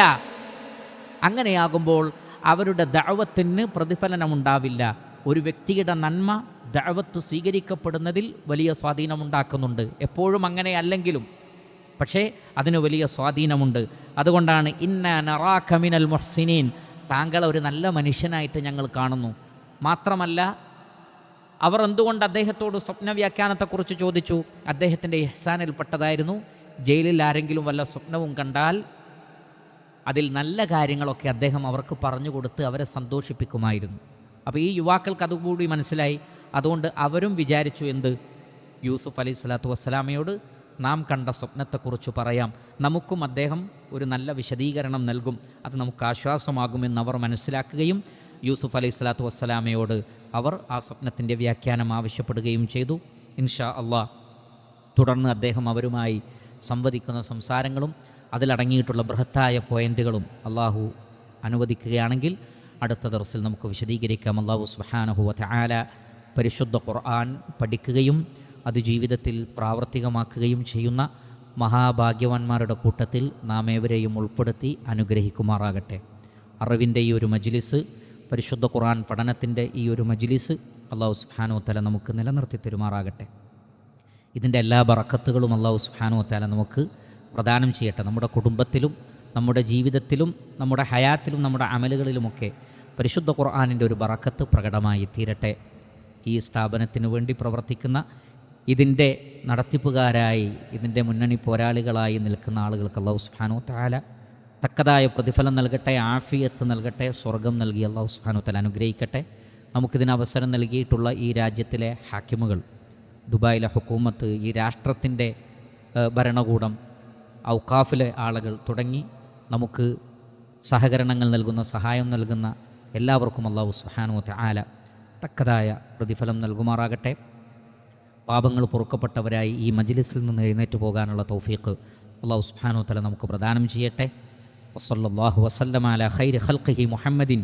അങ്ങനെയാകുമ്പോൾ അവരുടെ ദഅവത്തിന് പ്രതിഫലനമുണ്ടാവില്ല. ഒരു വ്യക്തിയുടെ നന്മ ദഅവത്ത് സ്വീകരിക്കപ്പെടുന്നതിൽ വലിയ സ്വാധീനമുണ്ടാക്കുന്നുണ്ട്. എപ്പോഴും അങ്ങനെ അല്ലെങ്കിലും പക്ഷേ അതിന് വലിയ സ്വാധീനമുണ്ട്. അതുകൊണ്ടാണ് ഇന്നാ നറാക മിനൽ മുഹ്സിനീൻ, താങ്കൾ ഒരു നല്ല മനുഷ്യനായിട്ട് ഞങ്ങൾ കാണുന്നു. മാത്രമല്ല, അവർ എന്തുകൊണ്ട് അദ്ദേഹത്തോട് സ്വപ്ന വ്യാഖ്യാനത്തെക്കുറിച്ച് ചോദിച്ചു? അദ്ദേഹത്തിൻ്റെ ഇഹ്സാനിൽപ്പെട്ടതായിരുന്നു ജയിലിൽ ആരെങ്കിലും വല്ല സ്വപ്നവും കണ്ടാൽ അതിൽ നല്ല കാര്യങ്ങളൊക്കെ അദ്ദേഹം അവർക്ക് പറഞ്ഞു കൊടുത്ത് അവരെ സന്തോഷിപ്പിക്കുമായിരുന്നു. അപ്പോൾ ഈ യുവാക്കൾക്ക് അതുകൂടി മനസ്സിലായി. അതുകൊണ്ട് അവരും വിചാരിച്ചു എന്ത്? യൂസുഫ് അലൈഹി സ്വലാത്തു വസ്സലാമയോട് നാം കണ്ട സ്വപ്നത്തെക്കുറിച്ച് പറയാം, നമുക്കും അദ്ദേഹം ഒരു നല്ല വിശദീകരണം നൽകും, അത് നമുക്ക് ആശ്വാസമാകുമെന്ന് അവർ മനസ്സിലാക്കുകയും യൂസുഫ് അലൈഹി സ്വലാത്തു വസ്സലാമയോട് അവർ ആ സ്വപ്നത്തിൻ്റെ വ്യാഖ്യാനം ആവശ്യപ്പെടുകയും ചെയ്തു. ഇൻഷാ അള്ളാഹ് തുടർന്ന് അദ്ദേഹം അവരുമായി സംവദിക്കുന്ന സംസാരങ്ങളും അതിലടങ്ങിയിട്ടുള്ള ബൃഹത്തായ പോയിൻ്റുകളും അള്ളാഹു അനുവദിക്കുകയാണെങ്കിൽ അടുത്ത ദർസിൽ നമുക്ക് വിശദീകരിക്കാം. അള്ളാഹു സുബ്ഹാനഹു വ തആല പരിശുദ്ധ ഖുർആൻ പഠിക്കുകയും അത് ജീവിതത്തിൽ പ്രാവർത്തികമാക്കുകയും ചെയ്യുന്ന മഹാഭാഗ്യവാന്മാരുടെ കൂട്ടത്തിൽ നാം ഏവരെയും ഉൾപ്പെടുത്തി അനുഗ്രഹിക്കുമാറാകട്ടെ. അറിവിൻ്റെ ഈ ഒരു മജ്ലിസ്, പരിശുദ്ധ ഖുർആൻ പഠനത്തിൻ്റെ ഈ ഒരു മജ്ലിസ് അള്ളാഹു സുബ്ഹാനഹു വ തആല നമുക്ക് നിലനിർത്തി തരുമാറാകട്ടെ. ഇതിൻ്റെ എല്ലാ ബറക്കത്തുകളും അള്ളാഹു സുബ്ഹാനഹു വ തആല നമുക്ക് പ്രദാനം ചെയ്യട്ടെ. നമ്മുടെ കുടുംബത്തിലും നമ്മുടെ ജീവിതത്തിലും നമ്മുടെ ഹയാത്തിലും നമ്മുടെ അമലുകളിലുമൊക്കെ പരിശുദ്ധ ഖുർആനിൻ്റെ ഒരു ബറക്കത്ത് പ്രകടമായി തീരട്ടെ. ഈ സ്ഥാപനത്തിനു വേണ്ടി പ്രവർത്തിക്കുന്ന, ഇതിൻ്റെ നടത്തിപ്പുകാരായി, ഇതിൻ്റെ മുന്നണി പോരാളികളായി നിൽക്കുന്ന ആളുകൾക്ക് അല്ലാഹു സുബ്ഹാനഹു വ തആല തക്കതായ പ്രതിഫലം നൽകട്ടെ, ആഫിയത്ത് നൽകട്ടെ, സ്വർഗം നൽകി അല്ലാഹു സുബ്ഹാനഹു വ തആല അനുഗ്രഹിക്കട്ടെ. നമുക്കിതിന് അവസരം നൽകിയിട്ടുള്ള ഈ രാജ്യത്തിലെ ഹാക്കിമുകൾ, ദുബായിലെ ഹുക്കൂമത്ത്, ഈ രാഷ്ട്രത്തിൻ്റെ ഭരണകൂടം, ഔഖാഫിലെ ആളുകൾ തുടങ്ങി നമുക്ക് സഹകരണങ്ങൾ നൽകുന്ന, സഹായം നൽകുന്ന എല്ലാവർക്കും അല്ലാഹു സുബ്ഹാനഹു വ തആല തക്കതായ പ്രതിഫലം നൽകുമാറാകട്ടെ. പാപങ്ങൾ പൊറുക്കപ്പെട്ടവരായി ഈ മജ്ലിസിൽ നിന്ന് എഴുന്നേറ്റ് പോകാനുള്ള തൗഫീഖ് അല്ലാഹു സുബ്ഹാനഹു വ തആല നമുക്ക് പ്രദാനം ചെയ്യട്ടെ. വസല്ലല്ലാഹു വസല്ലമ അലാ ഖൈരി ഖൽഖിഹി മുഹമ്മദിൻ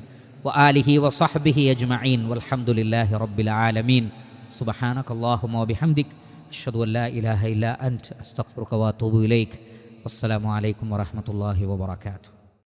വ ആലിഹി വ സ്വഹ്ബിഹി അജ്മഈൻ വൽഹംദുലില്ലാഹി റബ്ബിൽ ആലമീൻ. സുബ്ഹാനകല്ലാഹുമ്മ വബിഹംദിക അഷ്ഹദു അൻ ലാ ഇലാഹ ഇല്ലാ അൻത അസ്തഗ്ഫിറുക വ അതൂബു ഇലൈക്. വസ്സലാമു അലൈക്കും വറഹ്മത്തുള്ളാഹി വബറകാതുഹു.